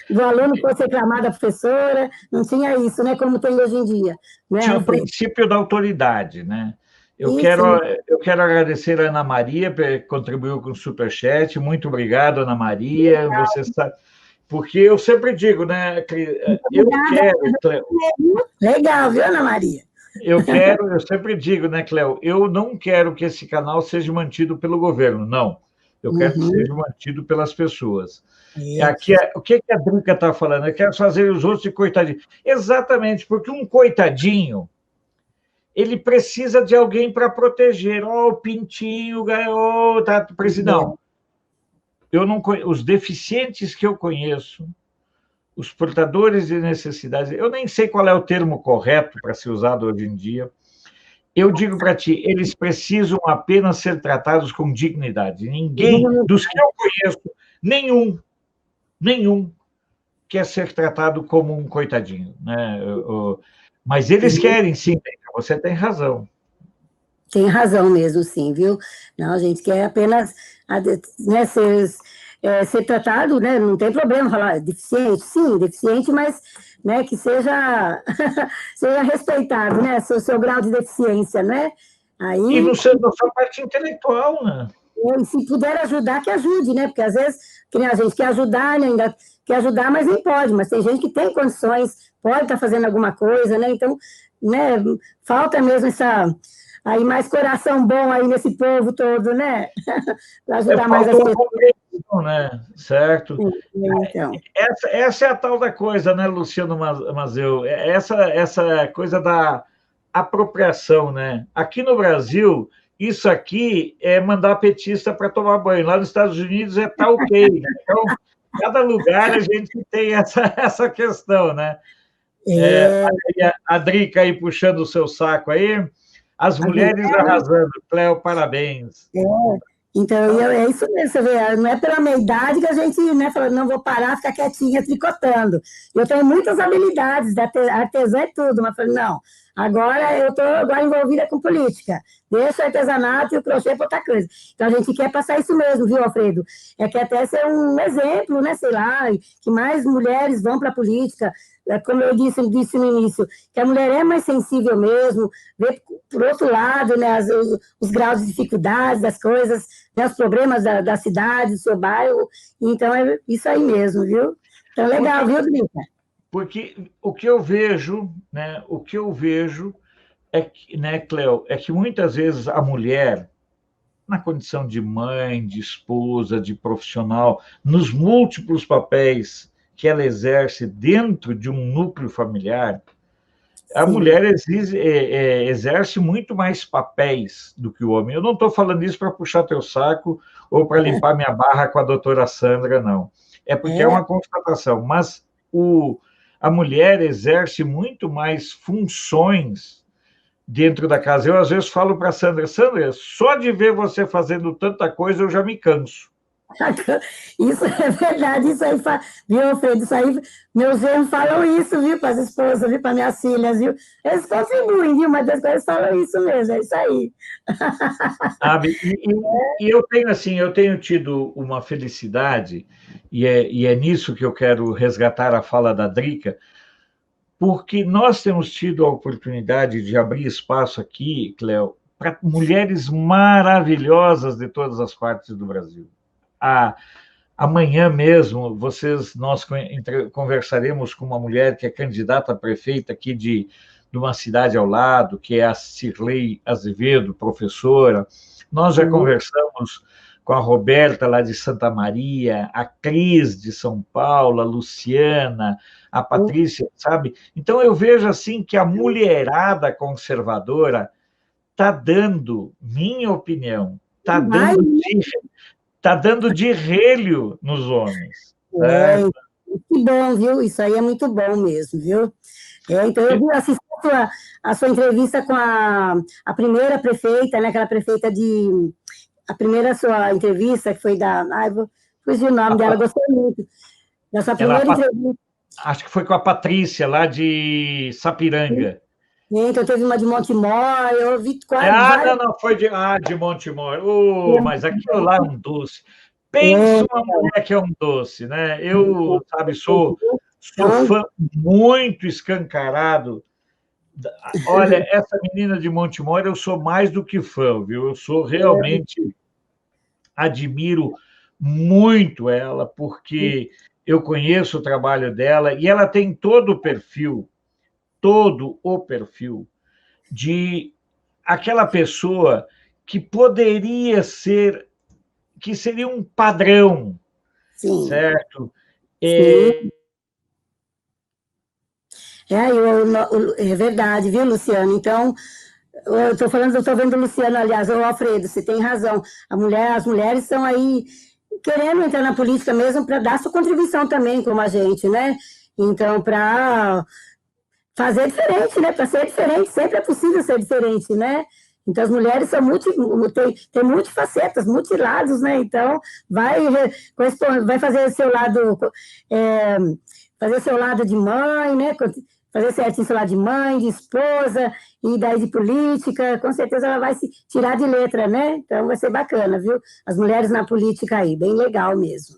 A: O aluno fosse reclamar da professora, não tinha isso, né? Como tem hoje em dia. Né,
B: tinha o
A: Alfredo?
B: princípio da autoridade, né? Eu quero agradecer a Ana Maria, que contribuiu com o Superchat. Muito obrigado, Ana Maria. Legal. Você sabe, porque eu sempre digo, né? Eu quero.
A: Legal, viu, Ana Maria?
B: Eu sempre digo, né, Cléo? Eu não quero que esse canal seja mantido pelo governo, não. Eu quero que seja mantido pelas pessoas. Aqui, o que a Drica está falando? Eu quero fazer os outros de coitadinho. Exatamente, porque um coitadinho, ele precisa de alguém para proteger. O pintinho ganhou, tá, não. Eu não os deficientes que eu conheço, os portadores de necessidades, eu nem sei qual é o termo correto para ser usado hoje em dia. Eu digo para ti, eles precisam apenas ser tratados com dignidade. Ninguém, dos que eu conheço, nenhum quer ser tratado como um coitadinho, né? Mas eles querem, sim, você tem razão.
A: Tem razão mesmo, sim, viu? Não, a gente quer apenas, né, ser tratado, né? Não tem problema falar deficiente, sim, deficiente, mas, né, que seja respeitado, né? Seu grau de deficiência, né? Aí,
B: e na sua parte intelectual, né?
A: E se puder ajudar, que ajude, né? Porque às vezes a gente quer ajudar, né? Ainda quer ajudar, mas nem pode. Mas tem gente que tem condições, pode estar fazendo alguma coisa, né? Então, né? Falta mesmo aí mais coração bom aí nesse povo todo, né? Para ajudar mais as pessoas.
B: Né? Certo?
A: Então.
B: Essa é a tal da coisa, né, Luciano Mazeu? Essa coisa da apropriação, né? Aqui no Brasil, isso aqui é mandar petista para tomar banho. Lá nos Estados Unidos tá ok. Né? Então, cada lugar a gente tem essa questão, né? A Drica aí puxando o seu saco aí. As mulheres arrasando. Cléo, parabéns.
A: Então, é isso mesmo, você vê, não é pela minha idade que a gente, né, fala, não vou parar, ficar quietinha, tricotando. Eu tenho muitas habilidades, artesã e tudo, mas falei, não, agora eu estou agora envolvida com política, deixa o artesanato e o crochê para outra coisa. Então, a gente quer passar isso mesmo, viu, Alfredo? É que até ser um exemplo, né, sei lá, que mais mulheres vão para a política, como eu disse no início, que a mulher é mais sensível mesmo, vê por outro lado, né, os graus de dificuldades das coisas, né, os problemas da cidade, do seu bairro. Então, é isso aí mesmo, viu? Então, legal, viu, Drica?
B: Porque o que eu vejo, né, o que eu vejo é que, né, Cleo, é que muitas vezes a mulher, na condição de mãe, de esposa, de profissional, nos múltiplos papéis que ela exerce dentro de um núcleo familiar, a
A: Sim.
B: mulher exerce muito mais papéis do que o homem. Eu não estou falando isso para puxar teu saco ou para limpar minha barra com a doutora Sandra, não. É porque é uma constatação. Mas a mulher exerce muito mais funções dentro da casa. Eu, às vezes, falo para a Sandra, Sandra, só de ver você fazendo tanta coisa, eu já me canso.
A: Isso é verdade, isso aí, viu, Alfredo? Isso aí, meus genros falam isso, viu, para as esposas, viu, para minhas filhas, viu? Eles contribuem, viu, mas depois falam isso mesmo, é isso aí.
B: Sabe? E eu tenho, assim, eu tenho tido uma felicidade, e é nisso que eu quero resgatar a fala da Drica, porque nós temos tido a oportunidade de abrir espaço aqui, Cléo, para mulheres maravilhosas de todas as partes do Brasil. Amanhã mesmo, nós conversaremos com uma mulher que é candidata a prefeita aqui de uma cidade ao lado, que é a Cirlei Azevedo, professora. Nós já conversamos com a Roberta, lá de Santa Maria, a Cris, de São Paulo, a Luciana, a Patrícia, sabe? Então, eu vejo assim que a mulherada conservadora está dando, minha opinião, está dando de relho nos homens. Certo?
A: Que bom, viu? Isso aí é muito bom mesmo, viu? Então, eu assisti a sua entrevista com a primeira prefeita, né? Aquela prefeita de... A primeira sua entrevista, que foi da... Ai, fugi o nome dela, gostei muito. Dessa primeira entrevista.
B: Acho que foi com a Patrícia, lá de Sapiranga.
A: Então, teve uma de Montemor, eu ouvi quase...
B: Não, foi de Montemor. Mas aquilo lá é um doce. Pensa uma mulher que é um doce, né? Eu, sabe, sou fã muito escancarado. Olha, essa menina de Montemor, eu sou mais do que fã, viu? Eu sou realmente... Admiro muito ela, porque eu conheço o trabalho dela e ela tem todo o perfil de aquela pessoa que poderia ser, que seria um padrão,
A: Sim.
B: certo?
A: Sim. É verdade, viu, Luciano? Então, eu estou vendo o Luciano, aliás, o Alfredo, você tem razão. As mulheres estão aí querendo entrar na política mesmo para dar sua contribuição também, como a gente, né? Então, para fazer diferente, né? Para ser diferente, sempre é possível ser diferente, né? Então, as mulheres são tem multifacetas, multilados, né? Então, vai fazer seu lado, fazer seu lado de mãe, né? Fazer certinho seu lado de mãe, de esposa, e daí de política, com certeza ela vai se tirar de letra, né? Então, vai ser bacana, viu? As mulheres na política aí, bem legal mesmo.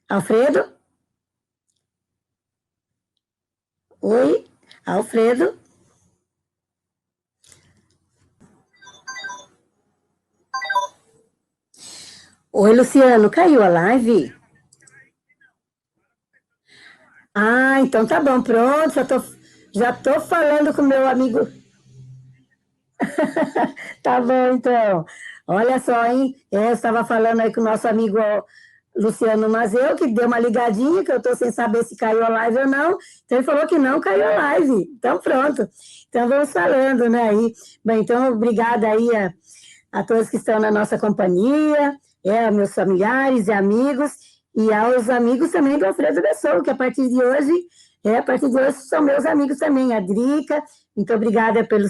A: Alfredo? Oi, Alfredo? Oi, Luciano, caiu a live? Então tá bom, pronto, já tô falando com meu amigo. Tá bom, então. Olha só, hein? Eu estava falando aí com o nosso amigo Luciano Mazeu, que deu uma ligadinha, que eu estou sem saber se caiu a live ou não. Então, ele falou que não caiu a live. Então, pronto. Então, vamos falando, né? Bem, então, obrigada aí a todos que estão na nossa companhia, meus familiares e amigos, e aos amigos também do Alfredo Bessou, que a partir de hoje são meus amigos também, a Drica. Muito obrigada pelo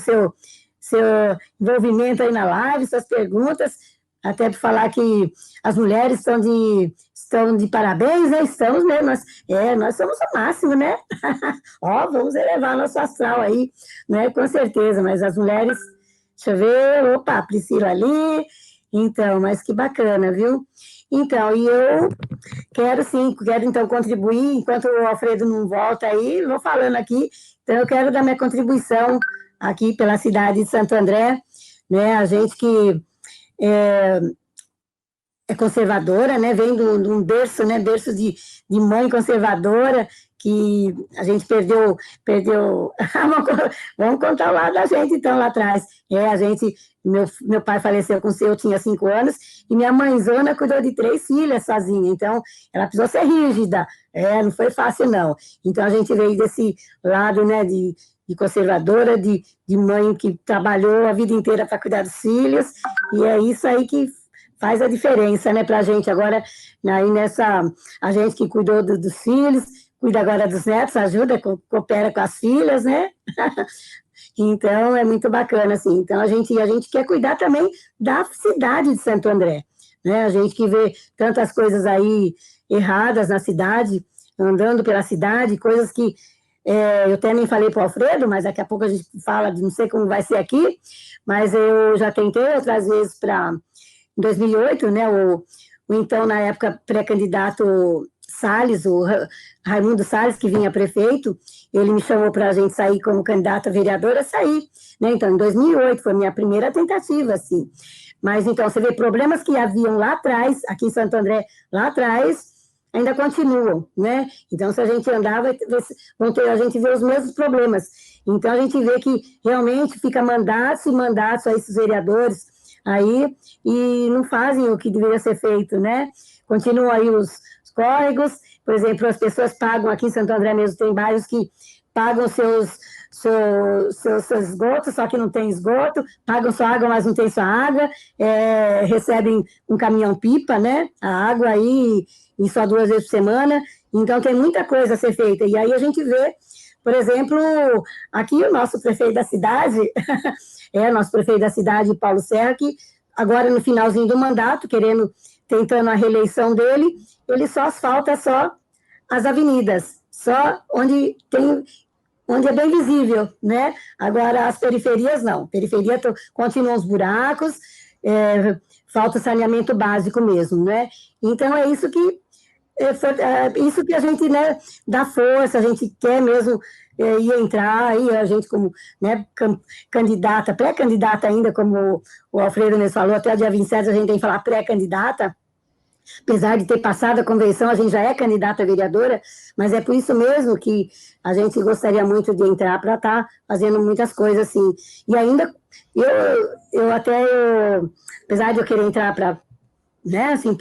A: seu envolvimento aí na live, suas perguntas, até para falar que as mulheres estão de parabéns, né? Estamos, né? Nós somos o máximo, né? Ó, vamos elevar nosso astral aí, né? Com certeza, mas as mulheres, deixa eu ver, opa, a Priscila ali, então, mas que bacana, viu? Então, e eu quero então contribuir, enquanto o Alfredo não volta aí, vou falando aqui, então eu quero dar minha contribuição aqui pela cidade de Santo André, né? A gente que é conservadora, né? Vem de um berço, né? Berço de mãe conservadora, que a gente perdeu. Vamos contar o lado da gente, então, lá atrás. Meu pai faleceu eu tinha 5 anos, e minha mãezona cuidou de 3 filhas sozinha, então ela precisou ser rígida, não foi fácil, não. Então a gente veio desse lado, né, de conservadora, de mãe que trabalhou a vida inteira para cuidar dos filhos, e é isso aí que faz a diferença, né, para a gente agora, aí a gente que cuidou dos filhos, cuida agora dos netos, ajuda, coopera com as filhas, né? Então, é muito bacana, assim. Então, a gente quer cuidar também da cidade de Santo André, né? A gente que vê tantas coisas aí erradas na cidade, andando pela cidade, coisas que eu até nem falei para o Alfredo, mas daqui a pouco a gente fala de não sei como vai ser aqui, mas eu já tentei outras vezes em 2008, né, o então, na época, pré-candidato Salles, o Raimundo Salles, que vinha prefeito, ele me chamou para a gente sair como candidato a vereadora, sair, né, então, em 2008, foi a minha primeira tentativa, assim, mas, então, você vê, problemas que haviam lá atrás, aqui em Santo André, lá atrás, ainda continuam, né, então, se a gente andar, a gente vê os mesmos problemas, então, a gente vê que, realmente, fica mandatos e mandatos a esses vereadores, aí, e não fazem o que deveria ser feito, né? Continuam aí os córregos, por exemplo, as pessoas pagam, aqui em Santo André mesmo, tem bairros que pagam seus esgotos, só que não tem esgoto, pagam sua água, mas não tem sua água, recebem um caminhão-pipa, né? A água aí, e só 2 vezes por semana, então tem muita coisa a ser feita, e aí a gente vê, por exemplo, aqui o nosso prefeito da cidade, nosso prefeito da cidade, Paulo Serra, que agora no finalzinho do mandato, tentando a reeleição dele, ele só asfalta as avenidas, só onde é bem visível, né? Agora as periferias não, periferia continuam os buracos, falta saneamento básico mesmo, né? Então é isso que a gente, né, dá força, a gente quer mesmo ir entrar, aí a gente como, né, candidata, pré-candidata ainda, como o Alfredo mesmo falou, até o dia 27 a gente tem que falar pré-candidata, apesar de ter passado a convenção, a gente já é candidata a vereadora, mas é por isso mesmo que a gente gostaria muito de entrar para estar fazendo muitas coisas assim, e ainda, apesar de eu querer entrar para, né, assim,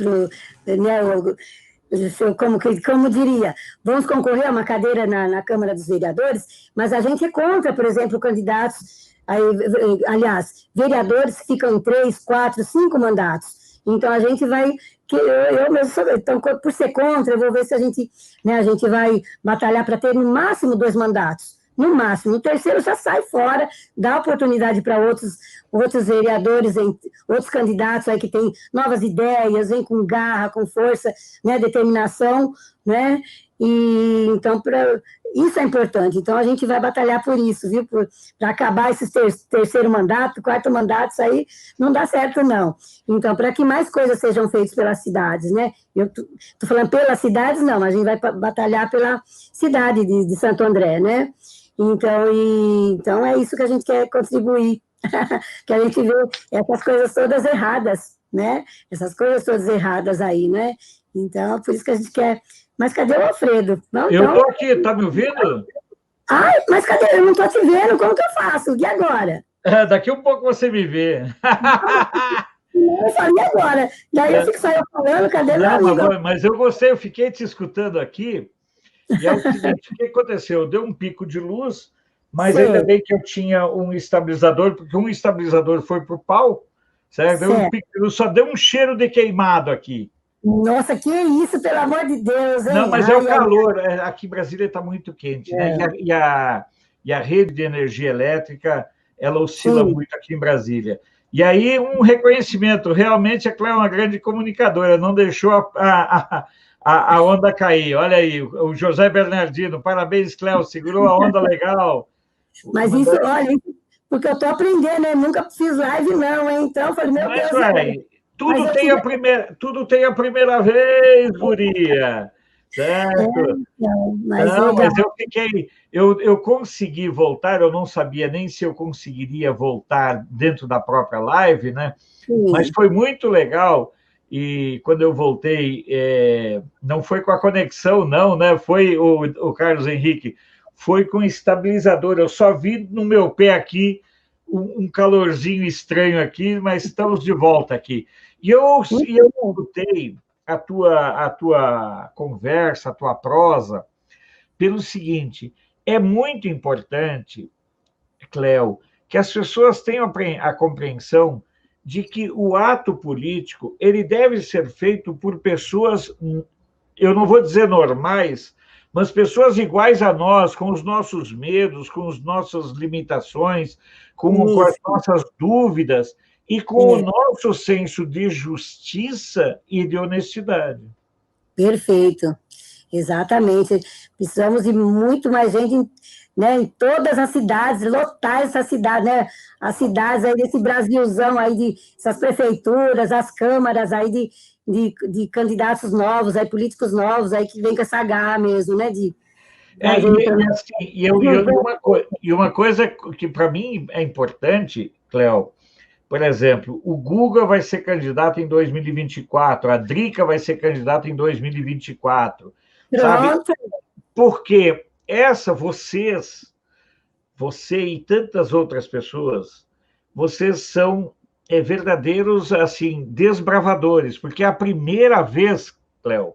A: como diria, vamos concorrer a uma cadeira na Câmara dos Vereadores, mas a gente é contra, por exemplo, candidatos, aliás, vereadores que ficam em 3, 4, 5 mandatos. Então, a gente vai, eu mesmo, então, por ser contra, eu vou ver se a gente vai batalhar para ter no máximo 2 mandatos. No máximo, no terceiro já sai fora, dá oportunidade para outros vereadores, outros candidatos aí que têm novas ideias, vêm com garra, com força, né, determinação, né, e então isso é importante, então a gente vai batalhar por isso, viu, para acabar esses terceiro mandato, quarto mandato, isso aí não dá certo não, então para que mais coisas sejam feitas pelas cidades, né, eu tô falando pelas cidades não, mas a gente vai batalhar pela cidade de Santo André, né. Então é isso que a gente quer contribuir, que a gente vê essas coisas todas erradas, né? Essas coisas todas erradas aí, né? Então, por isso que a gente quer. Mas cadê o Alfredo?
B: Eu estou aqui, tá me ouvindo?
A: Ai, mas cadê? Eu não estou te vendo, como que eu faço? E agora?
B: Daqui um pouco você me vê.
A: Eu falei agora. Daí eu fico só eu falando, cadê meu amigo?
B: Mas eu gostei, eu fiquei te escutando aqui. E é o seguinte, o que aconteceu? Deu um pico de luz, mas ainda bem que eu tinha um estabilizador, porque um estabilizador foi para o pau, certo? Deu um pico de luz, só deu um cheiro de queimado aqui.
A: Nossa, que isso, pelo amor de Deus, hein?
B: Não, mas é o calor. Aqui em Brasília está muito quente, né? E a rede de energia elétrica ela oscila muito aqui em Brasília. E aí, um reconhecimento, realmente a Cléo é uma grande comunicadora, não deixou a onda cair. Olha aí, o José Bernardino, parabéns, Cléo, segurou a onda legal.
A: Mas isso, olha, porque eu estou aprendendo, né? Nunca fiz live, não, hein? Então, eu falei, meu Deus.
B: Tudo tem a primeira vez, guria. Certo? Mas eu consegui voltar, eu não sabia nem se eu conseguiria voltar dentro da própria live, né? Sim. Mas foi muito legal. E quando eu voltei, não foi com a conexão, não, né? Foi o Carlos Henrique, foi com estabilizador. Eu só vi no meu pé aqui um calorzinho estranho aqui, mas estamos de volta aqui. E eu escutei a tua conversa, a tua prosa, pelo seguinte: é muito importante, Cléo, que as pessoas tenham a compreensão de que o ato político ele deve ser feito por pessoas, eu não vou dizer normais, mas pessoas iguais a nós, com os nossos medos, com as nossas limitações, com as nossas dúvidas e com o nosso senso de justiça e de honestidade.
A: Perfeito, exatamente. Precisamos de muito mais gente, né, em todas as cidades, lotar essa cidade, né? As cidades aí desse Brasilzão aí, essas prefeituras, as câmaras aí de candidatos novos, aí, políticos novos, aí que vem com essa garra mesmo, né?
B: E uma coisa que para mim é importante, Cléo, por exemplo, o Guga vai ser candidato em 2024, a Drica vai ser candidata em 2024, sabe? Porque você e tantas outras pessoas, vocês são verdadeiros, assim, desbravadores, porque é a primeira vez, Cléo,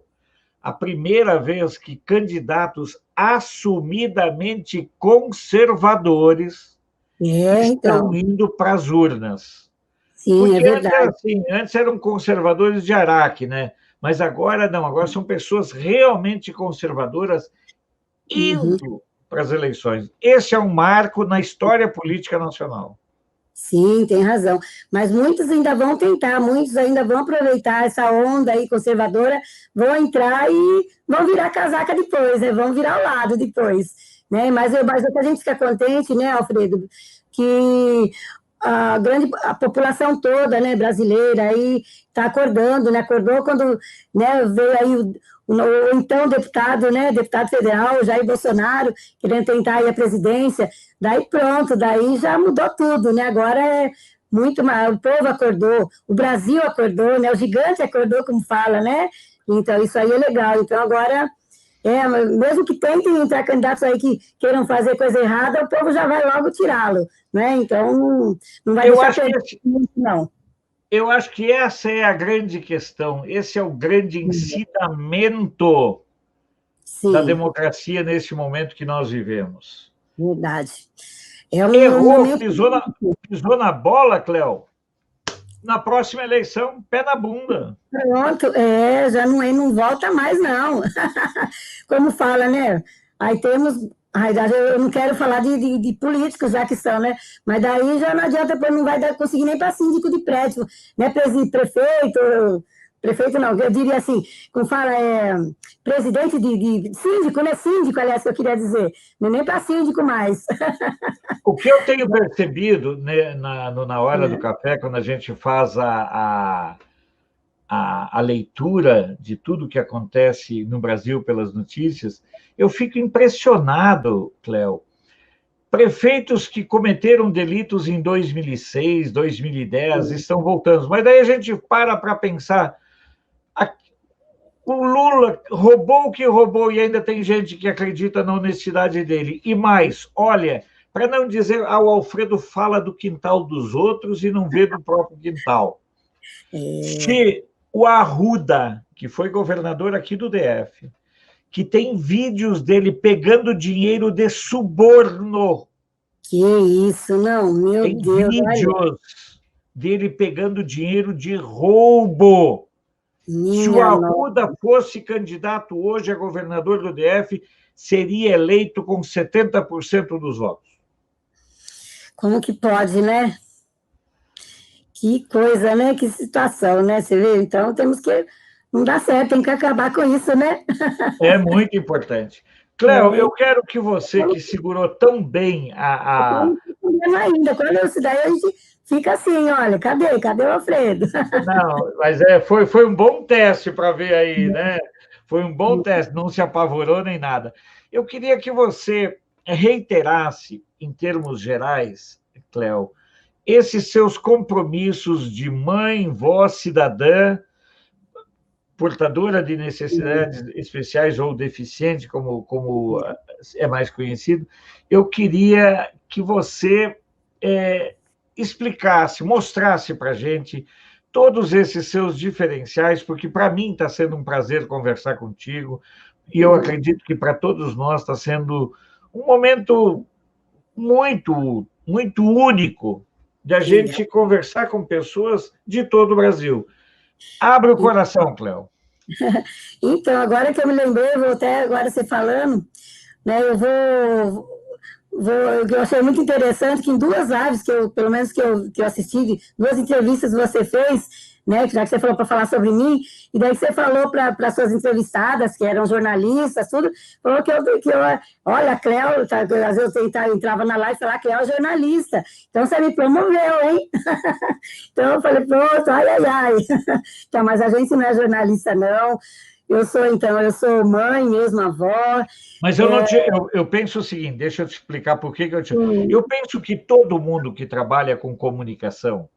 B: a primeira vez que candidatos assumidamente conservadores estão indo para as urnas.
A: Sim, porque é verdade.
B: Antes eram conservadores de Araque, né? Mas agora não, agora são pessoas realmente conservadoras indo para as eleições. Esse é um marco na história política nacional.
A: Sim, tem razão. Mas muitos ainda vão tentar, muitos ainda vão aproveitar essa onda aí conservadora, vão entrar e vão virar casaca depois, né? Vão virar ao lado depois. Né? Mas o que a gente fica contente, né, Alfredo, que a população toda, né, brasileira aí está acordando, né, acordou quando, né, veio aí o então deputado, né, deputado federal, Jair Bolsonaro, querendo tentar aí a presidência, daí pronto, daí já mudou tudo, né, agora é muito mais, o povo acordou, o Brasil acordou, né, o gigante acordou, como fala, né, então isso aí é legal, então agora... mesmo que tentem entrar candidatos aí que queiram fazer coisa errada, o povo já vai logo tirá-lo, né? Então, não vai deixar perder muito, não.
B: Eu acho que essa é a grande questão, esse é o grande ensinamento da democracia nesse momento que nós vivemos.
A: Verdade.
B: Errou, pisou na bola, Cléo? Na próxima eleição, pé na bunda.
A: Pronto, já não volta mais, não. Como fala, né? Aí temos... Eu não quero falar de políticos já que são, né? Mas daí já não adianta, depois não vai conseguir nem para síndico de prédio, né? Prefeito não, eu diria assim, como fala, presidente de síndico, né? Síndico, aliás, que eu queria dizer, não é nem para síndico mais.
B: O que eu tenho percebido, né, na hora do café, quando a gente faz a leitura de tudo que acontece no Brasil pelas notícias, eu fico impressionado, Cléo. Prefeitos que cometeram delitos em 2006, 2010, estão voltando. Mas daí a gente para pensar, o Lula roubou o que roubou e ainda tem gente que acredita na honestidade dele. E mais, olha, para não dizer, o Alfredo fala do quintal dos outros e não vê do próprio quintal. Se o Arruda, que foi governador aqui do DF, que tem vídeos dele pegando dinheiro de suborno.
A: Que isso, não, meu
B: tem
A: Deus.
B: Tem vídeos dele pegando dinheiro de roubo. Se o Arruda fosse candidato hoje a governador do DF, seria eleito com 70% dos votos.
A: Como que pode, né? Que coisa, né? Que situação, né? Você vê? Então, temos que... Não dá certo, tem que acabar com isso, né?
B: É muito importante. Cléo,
A: É,
B: eu quero que você, que segurou tão bem
A: estamos respondendo ainda. Quando isso daí, a gente fica assim, olha, cadê o Alfredo?
B: Não, mas foi um bom teste para ver aí, né? Foi um bom teste, não se apavorou nem nada. Eu queria que você reiterasse, em termos gerais, Cléo, esses seus compromissos de mãe, vó, cidadã, portadora de necessidades especiais ou deficiente, como é mais conhecido. Eu queria que você explicasse, mostrasse para a gente todos esses seus diferenciais, porque para mim está sendo um prazer conversar contigo, e eu acredito que para todos nós está sendo um momento muito, muito único de a gente conversar com pessoas de todo o Brasil. Abre o coração, Cléo.
A: Então, agora que eu me lembrei, vou até agora você falando, né, eu achei muito interessante que em duas lives, pelo menos que eu assisti, duas entrevistas que você fez, né, já que você falou para falar sobre mim, e daí você falou para suas entrevistadas, que eram jornalistas, tudo, falou olha, a Cléo, tá, às vezes eu entrava na live e falava, a Cléo é jornalista, então você me promoveu, hein? Então eu falei, pronto, ai, ai, ai. Então, mas a gente não é jornalista, não. Eu sou mãe mesmo, avó.
B: Mas eu penso o seguinte, deixa eu te explicar por que eu penso que todo mundo que trabalha com comunicação,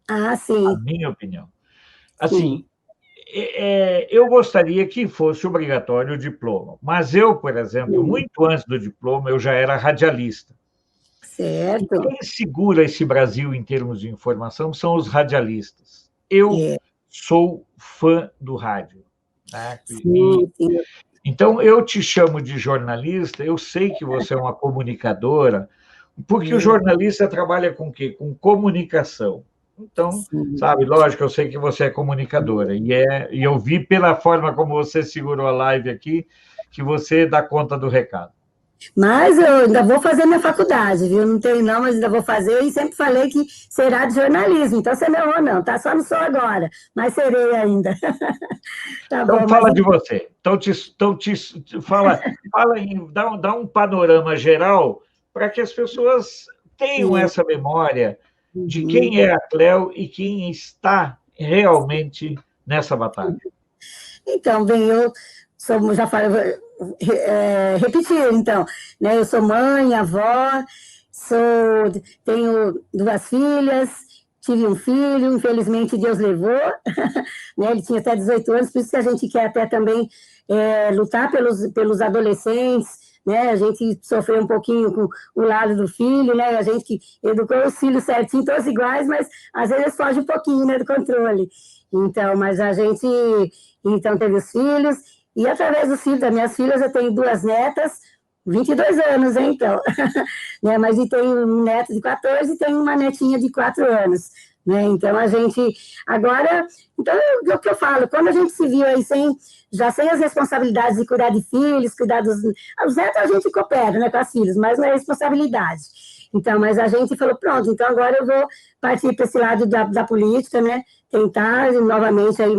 A: Ah,
B: a
A: sim,
B: minha opinião,
A: sim.
B: assim, eu gostaria que fosse obrigatório o diploma, mas eu, por exemplo,
A: Sim.
B: muito antes do diploma, eu já era radialista. E
A: Certo.
B: quem segura esse Brasil em termos de informação são os radialistas. Eu
A: É,
B: sou fã do rádio. Tá?
A: sim, sim.
B: Então, eu te chamo de jornalista, eu sei que você é uma comunicadora, porque o
A: É,
B: jornalista trabalha com o quê? Com comunicação. Então,
A: sim.
B: sabe, lógico, eu sei que você é comunicadora, e eu vi pela forma como você segurou a live aqui, que você dá conta do recado.
A: Mas eu ainda vou fazer minha faculdade, viu? Não tenho não, mas ainda vou fazer e sempre falei que será de jornalismo. Então você não errou, não, tá? Só não sou agora, mas serei ainda. Tá
B: Então,
A: bom, mas
B: fala de você. Fala dá um panorama geral para que as pessoas tenham
A: é,
B: essa memória de
A: uhum.
B: quem é a Cléo e quem está realmente nessa batalha.
A: Então, bem, já falei, repetir, então, né? Eu sou mãe, avó, tenho duas filhas, tive um filho, infelizmente Deus levou, né? Ele tinha até 18 anos, por isso que a gente quer até também lutar pelos adolescentes, né? A gente sofreu um pouquinho com o lado do filho, né? A gente que educou os filhos certinho, todos iguais, mas às vezes foge um pouquinho, né, do controle. Então, mas a gente então teve os filhos, e através dos filhos das minhas filhas eu tenho duas netas, 22 anos, hein, então. Né? Mas e tem um neto de 14 e tem uma netinha de 4 anos. Né? Então a gente agora, então é o que eu falo, quando a gente se viu aí já sem as responsabilidades de cuidar de filhos, cuidar os netos a gente coopera, né, com as filhas, mas não é responsabilidade. Então, mas a gente falou, pronto, então agora eu vou partir para esse lado da política, né, tentar novamente aí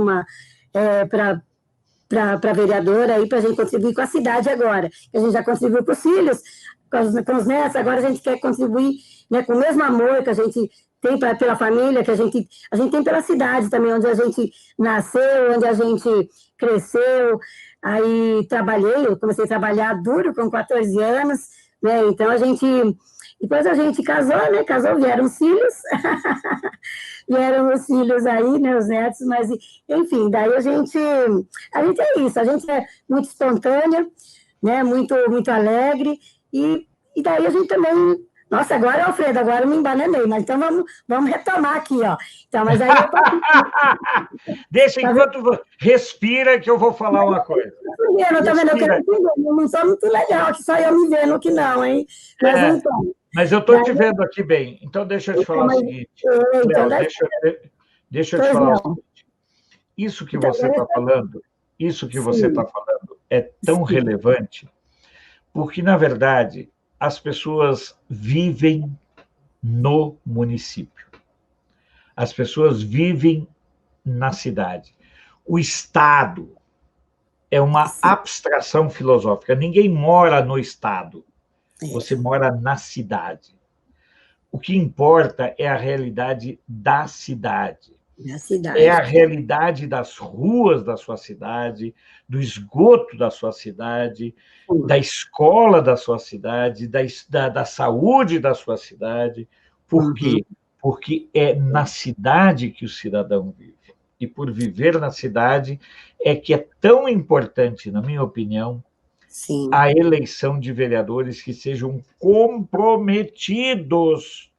A: para vereadora aí para a gente contribuir com a cidade agora. A gente já contribuiu para os filhos, com os netos, agora a gente quer contribuir, né, com o mesmo amor que a gente tem pela família, que a gente tem pela cidade também, onde a gente nasceu, onde a gente cresceu. Aí eu comecei a trabalhar duro com 14 anos, né? Então depois a gente casou, né? Casou, vieram os filhos, vieram os filhos aí, né? Os netos, mas enfim, daí a gente é isso, a gente é muito espontânea, né? Muito alegre, e daí a gente também. Nossa, agora, Alfredo, agora eu me embananei, mas então vamos retomar aqui, ó. Então, mas aí eu tô aqui.
B: Deixa enquanto respira que eu vou falar uma coisa.
A: Eu tô vendo, eu quero
B: Respira.
A: entender, não sou muito legal, que só eu me vendo que não, hein? Mas então.
B: Mas eu estou te vendo aqui bem. Então, deixa eu te falar o
A: Mas,
B: seguinte.
A: então,
B: Cléo, deixa eu te
A: pois
B: falar o
A: não.
B: seguinte. Isso que
A: Então,
B: você está falando,
A: sim,
B: é tão
A: sim,
B: relevante, porque, na verdade, as pessoas vivem no município. As pessoas vivem na cidade. O Estado é uma abstração filosófica. Ninguém mora no Estado. Você mora na cidade. O que importa é a realidade da cidade. É a realidade das ruas da sua cidade, do esgoto da sua cidade, da escola da sua cidade, da saúde da sua cidade. Por quê? Porque é na cidade que o cidadão vive. E por viver na cidade é que é tão importante, na minha opinião,
A: Sim.
B: a eleição de vereadores que sejam comprometidos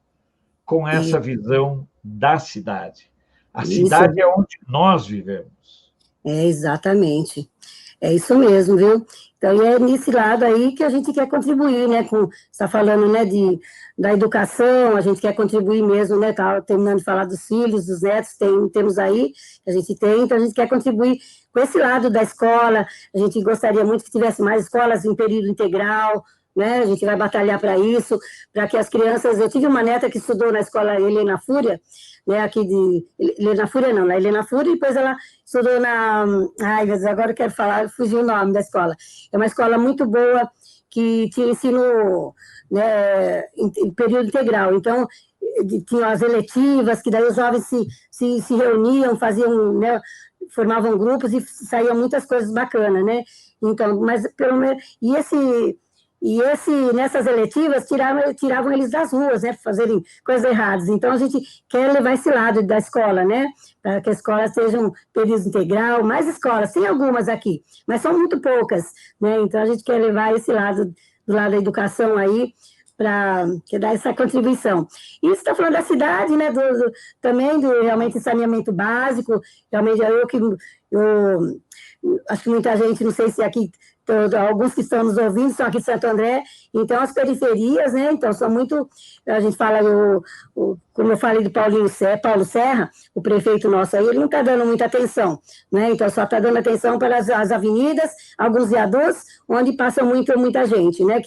B: com essa visão da cidade. A cidade é onde nós vivemos.
A: Exatamente. É isso mesmo, viu? Então, é nesse lado aí que a gente quer contribuir, né? Você está falando, né, da educação, a gente quer contribuir mesmo, né? Tá terminando de falar dos filhos, dos netos, temos aí, a gente tem, então a gente quer contribuir com esse lado da escola, a gente gostaria muito que tivesse mais escolas em período integral, né? A gente vai batalhar para isso, para que as crianças... Eu tive uma neta que estudou na escola Helena Fúria, né, aqui de... Helena Fúria não, na Helena Fúria, e depois ela estudou na... Ai, agora eu quero falar, fugiu o nome da escola. É uma escola muito boa, que tinha ensino, né, em período integral. Então, tinha as eletivas, que daí os jovens se reuniam, faziam, né, formavam grupos e saíam muitas coisas bacanas, né? Então, mas pelo menos... nessas eletivas, tiravam eles das ruas, né, para fazerem coisas erradas. Então, a gente quer levar esse lado da escola, né, para que as escolas sejam período integral, mais escolas, tem algumas aqui, mas são muito poucas, né, então a gente quer levar esse lado, do lado da educação aí, para dar essa contribuição. E você está falando da cidade, né, também do realmente saneamento básico, realmente eu acho que muita gente, não sei se aqui, alguns que estão nos ouvindo são aqui de Santo André, então as periferias, né, então são muito, a gente fala, como eu falei do Paulo Serra, o prefeito nosso aí, ele não está dando muita atenção, né, então só está dando atenção para as avenidas, alguns viadutos, onde passa muita gente, né,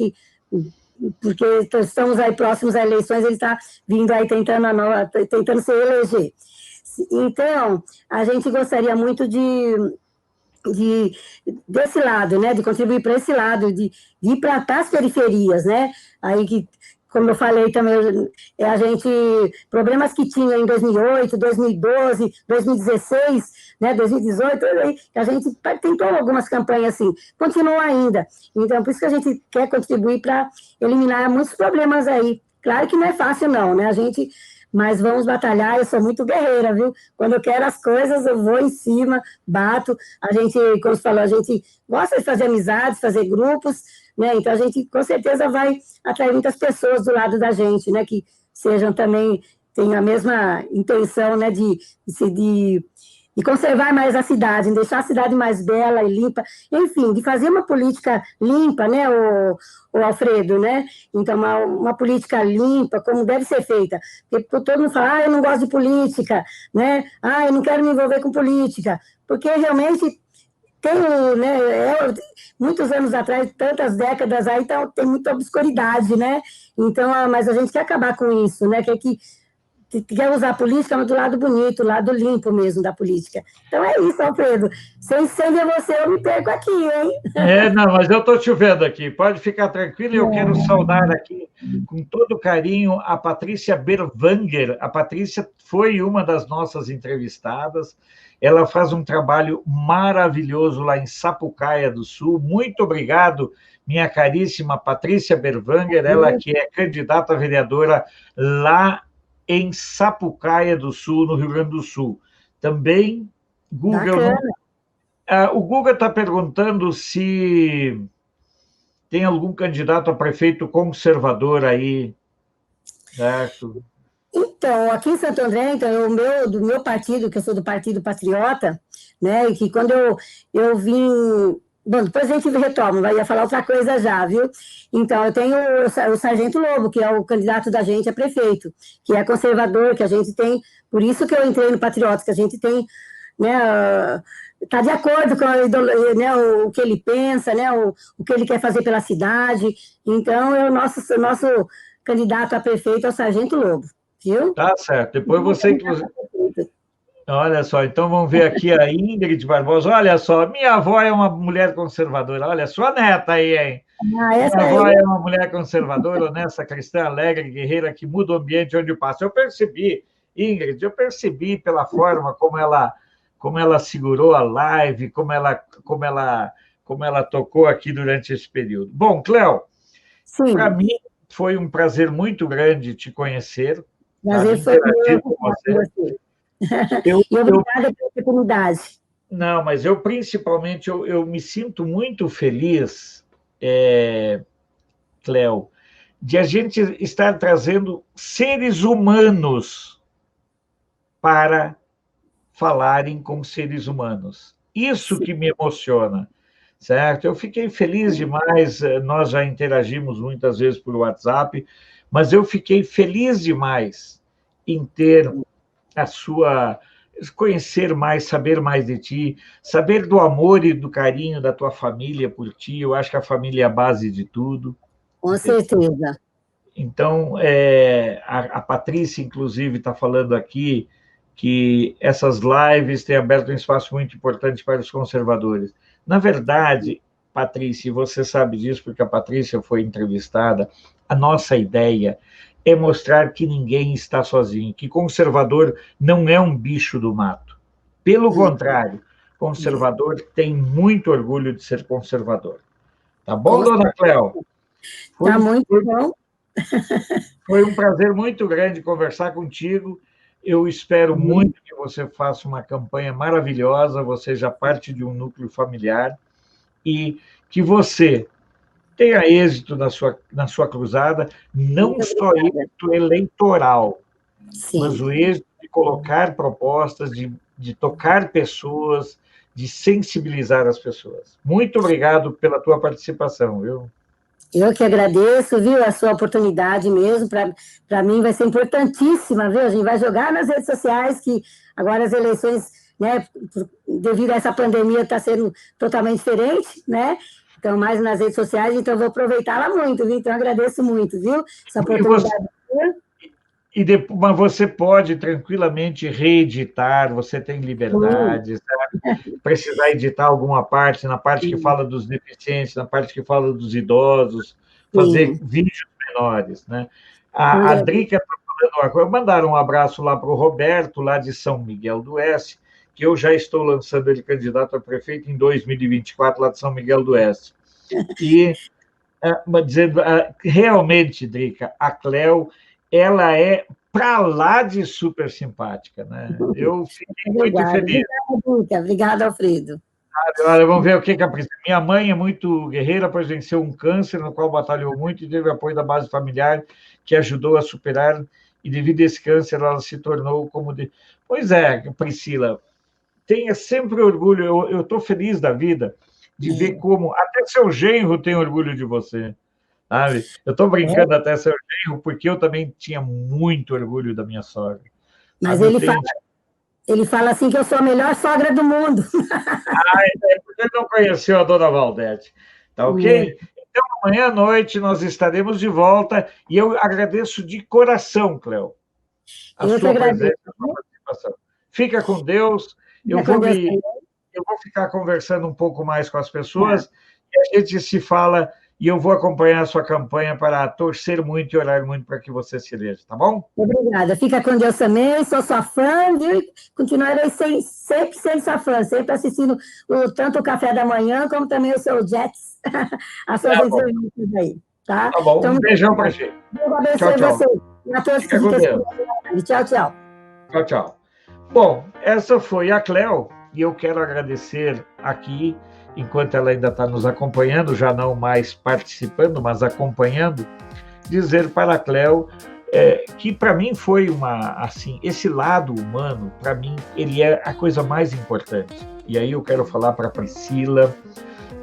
A: porque estamos aí próximos às eleições, ele está vindo aí tentando se eleger. Então, a gente gostaria muito desse lado, né, de contribuir para esse lado, de ir para as periferias, né, aí que, como eu falei também, a gente, problemas que tinha em 2008, 2012, 2016, né, 2018, a gente tentou algumas campanhas assim, continua ainda, então por isso que a gente quer contribuir para eliminar muitos problemas aí, claro que não é fácil não, né, mas vamos batalhar, eu sou muito guerreira, viu? Quando eu quero as coisas, eu vou em cima, bato. A gente, como você falou, a gente gosta de fazer amizades, fazer grupos, né? Então, a gente, com certeza, vai atrair muitas pessoas do lado da gente, né? Que sejam também, tenham a mesma intenção, né? De conservar mais a cidade, de deixar a cidade mais bela e limpa, enfim, de fazer uma política limpa, né, o Alfredo, né? Então, uma política limpa, como deve ser feita. Porque todo mundo fala, eu não gosto de política, né? Eu não quero me envolver com política, porque realmente né, muitos anos atrás, tantas décadas aí, então, tem muita obscuridade, né? Então, mas a gente quer acabar com isso, né? Quer usar a política, mas do lado bonito, do lado limpo mesmo da política. Então é isso, Alfredo. Sem ver você, eu me perco aqui, hein?
B: Não, mas eu estou te vendo aqui. Pode ficar tranquilo, eu quero saudar aqui, com todo carinho, a Patrícia Berwanger. A Patrícia foi uma das nossas entrevistadas. Ela faz um trabalho maravilhoso lá em Sapucaia do Sul. Muito obrigado, minha caríssima Patrícia Berwanger, ela que é candidata a vereadora lá em Sapucaia do Sul, no Rio Grande do Sul. Também, Google... o Guga está perguntando se tem algum candidato a prefeito conservador aí, certo?
A: Então, aqui em Santo André, então, do meu partido, que eu sou do Partido Patriota, né, e que quando eu vim... Bom, depois a gente retoma, vai falar outra coisa já, viu? Então, eu tenho o Sargento Lobo, que é o candidato da gente a prefeito, que é conservador, que a gente tem... Por isso que eu entrei no Patriota, que a gente tem, né... Está de acordo com né, o que ele pensa, né, o que ele quer fazer pela cidade. Então, é o nosso candidato a prefeito é o Sargento Lobo, viu?
B: Tá certo. Depois você, inclusive... Olha só, então vamos ver aqui a Ingrid Barbosa. Olha só, minha avó é uma mulher conservadora. Olha, sua neta aí, hein? Minha avó é uma mulher conservadora, honesta, cristã, alegre, guerreira, que muda o ambiente onde passa. Eu percebi, Ingrid, pela forma como ela segurou a live, como ela tocou aqui durante esse período. Bom, Cléo, para mim foi um prazer muito grande te conhecer.
A: Prazer foi meu com você. E obrigada pela oportunidade.
B: Não, mas eu principalmente eu me sinto muito feliz, Cléo, de a gente estar trazendo seres humanos para falarem como seres humanos. Isso que me emociona, certo? Eu fiquei feliz demais, nós já interagimos muitas vezes por WhatsApp, mas eu fiquei feliz demais em ter conhecer mais, saber mais de ti, saber do amor e do carinho da tua família por ti. Eu acho que a família é a base de tudo.
A: Com certeza.
B: Então, a Patrícia, inclusive, está falando aqui que essas lives têm aberto um espaço muito importante para os conservadores. Na verdade, Patrícia, você sabe disso porque a Patrícia foi entrevistada, a nossa ideia é mostrar que ninguém está sozinho, que conservador não é um bicho do mato. Pelo contrário, conservador tem muito orgulho de ser conservador. Tá bom, dona Cléo?
A: Tá muito bom.
B: Foi um prazer muito grande conversar contigo. Eu espero muito que você faça uma campanha maravilhosa, você já parte de um núcleo familiar, e que você tenha êxito na sua cruzada, não só êxito eleitoral, mas o êxito de colocar propostas, de tocar pessoas, de sensibilizar as pessoas. Muito obrigado pela tua participação, viu?
A: Eu que agradeço, viu, a sua oportunidade mesmo, para mim vai ser importantíssima, viu? A gente vai jogar nas redes sociais, que agora as eleições, né, devido a essa pandemia, está sendo totalmente diferente, né? Então, mais nas redes sociais, então eu vou aproveitá-la muito, viu? Então, agradeço muito, viu? Essa oportunidade.
B: Mas você pode tranquilamente reeditar, você tem liberdade, sabe? Precisar editar alguma parte, na parte que fala dos deficientes, na parte que fala dos idosos, fazer vídeos menores, né? A Drica está falando uma coisa, mandaram um abraço lá para o Roberto, lá de São Miguel do Oeste, que eu já estou lançando ele candidato a prefeito em 2024, lá de São Miguel do Oeste. E, dizendo, realmente, Drica, a Cléo, ela é para lá de super simpática, né? Eu fiquei muito feliz.
A: Obrigada, Alfredo.
B: Olha, vamos ver o que a Priscila... Minha mãe é muito guerreira, pois venceu um câncer, no qual batalhou muito e teve apoio da base familiar, que ajudou a superar, e devido a esse câncer, ela se tornou como... Pois é, Priscila, tenha sempre orgulho, eu estou feliz da vida de ver como até seu genro tem orgulho de você, sabe? Eu estou brincando até seu genro, porque eu também tinha muito orgulho da minha sogra.
A: Mas ele fala assim que eu sou a melhor sogra do mundo.
B: É porque ele não conheceu a dona Valdete, tá ok? Então, amanhã à noite nós estaremos de volta, e eu agradeço de coração, Cléo, a sua presença, a sua participação. Fica com Deus. Eu vou ficar conversando um pouco mais com as pessoas, e a gente se fala, e eu vou acompanhar a sua campanha para torcer muito e orar muito para que você se eleja, tá bom?
A: Obrigada. Fica com Deus também, sou sua fã, viu? Continuarei sempre sendo sua fã, sempre assistindo tanto o Café da Manhã, como também o seu Jets, as suas entrevistas aí, tá?
B: Tá bom, então, um beijão para você.
A: Deus abençoe você. A todos que ficam. Tchau, tchau.
B: Tchau, tchau. Bom, essa foi a Cléo, e eu quero agradecer aqui, enquanto ela ainda está nos acompanhando, já não mais participando, mas acompanhando, dizer para a Cléo que para mim foi esse lado humano, para mim, ele é a coisa mais importante. E aí eu quero falar para a Priscila,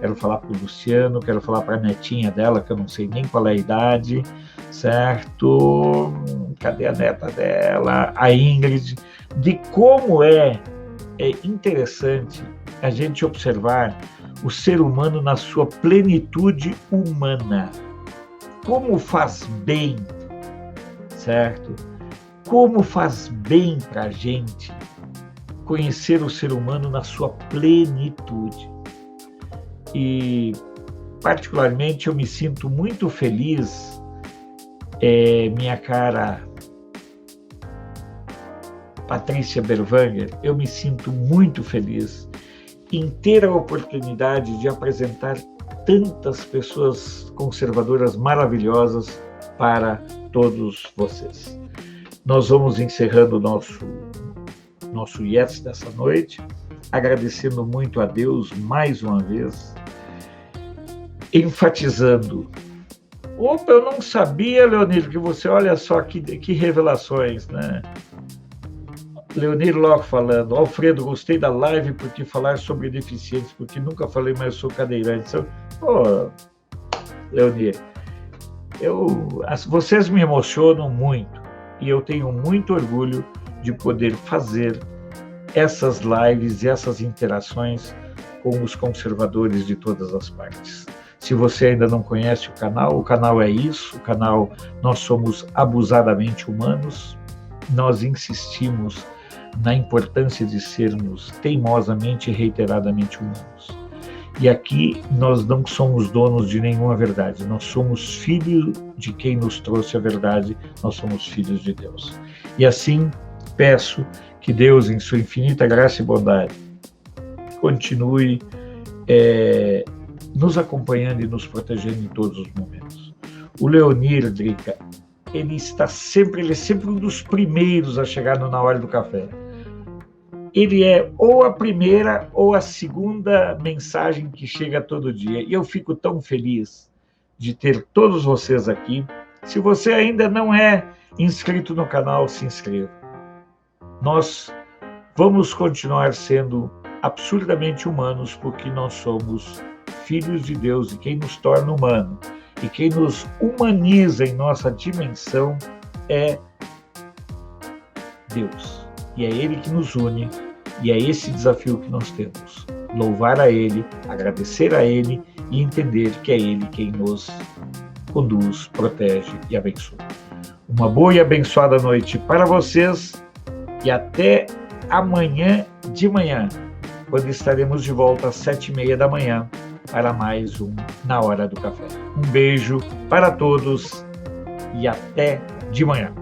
B: quero falar para o Luciano, quero falar para a netinha dela, que eu não sei nem qual é a idade, certo? Cadê a neta dela? A Ingrid, de como é interessante a gente observar o ser humano na sua plenitude humana. Como faz bem certo? Como faz bem para a gente conhecer o ser humano na sua plenitude. E, particularmente, eu me sinto muito feliz, minha cara Patrícia Berwanger, eu me sinto muito feliz em ter a oportunidade de apresentar tantas pessoas conservadoras maravilhosas para todos vocês. Nós vamos encerrando o nosso Yes dessa noite, agradecendo muito a Deus mais uma vez, enfatizando. Opa, eu não sabia, Leonir, que você, olha só que revelações, né? Leonir Locke falando, Alfredo, gostei da live porque falar sobre deficientes, porque nunca falei, mas eu sou cadeirante. Pô, Leonir, vocês me emocionam muito e eu tenho muito orgulho de poder fazer essas lives e essas interações com os conservadores de todas as partes. Se você ainda não conhece o canal é isso, nós somos abusadamente humanos, nós insistimos na importância de sermos teimosamente e reiteradamente humanos. E aqui nós não somos donos de nenhuma verdade, nós somos filhos de quem nos trouxe a verdade, nós somos filhos de Deus. E assim, peço que Deus, em sua infinita graça e bondade, continue nos acompanhando e nos protegendo em todos os momentos. O Leonir, Drica, ele é sempre um dos primeiros a chegar na hora do café. Ele é ou a primeira ou a segunda mensagem que chega todo dia. E eu fico tão feliz de ter todos vocês aqui. Se você ainda não é inscrito no canal, se inscreva. Nós vamos continuar sendo absurdamente humanos, porque nós somos filhos de Deus, e quem nos torna humano e quem nos humaniza em nossa dimensão é Deus. E é Ele que nos une, e é esse desafio que nós temos. Louvar a Ele, agradecer a Ele e entender que é Ele quem nos conduz, protege e abençoa. Uma boa e abençoada noite para vocês e até amanhã de manhã, quando estaremos de volta às 7h30 da manhã para mais um Na Hora do Café. Um beijo para todos e até de manhã.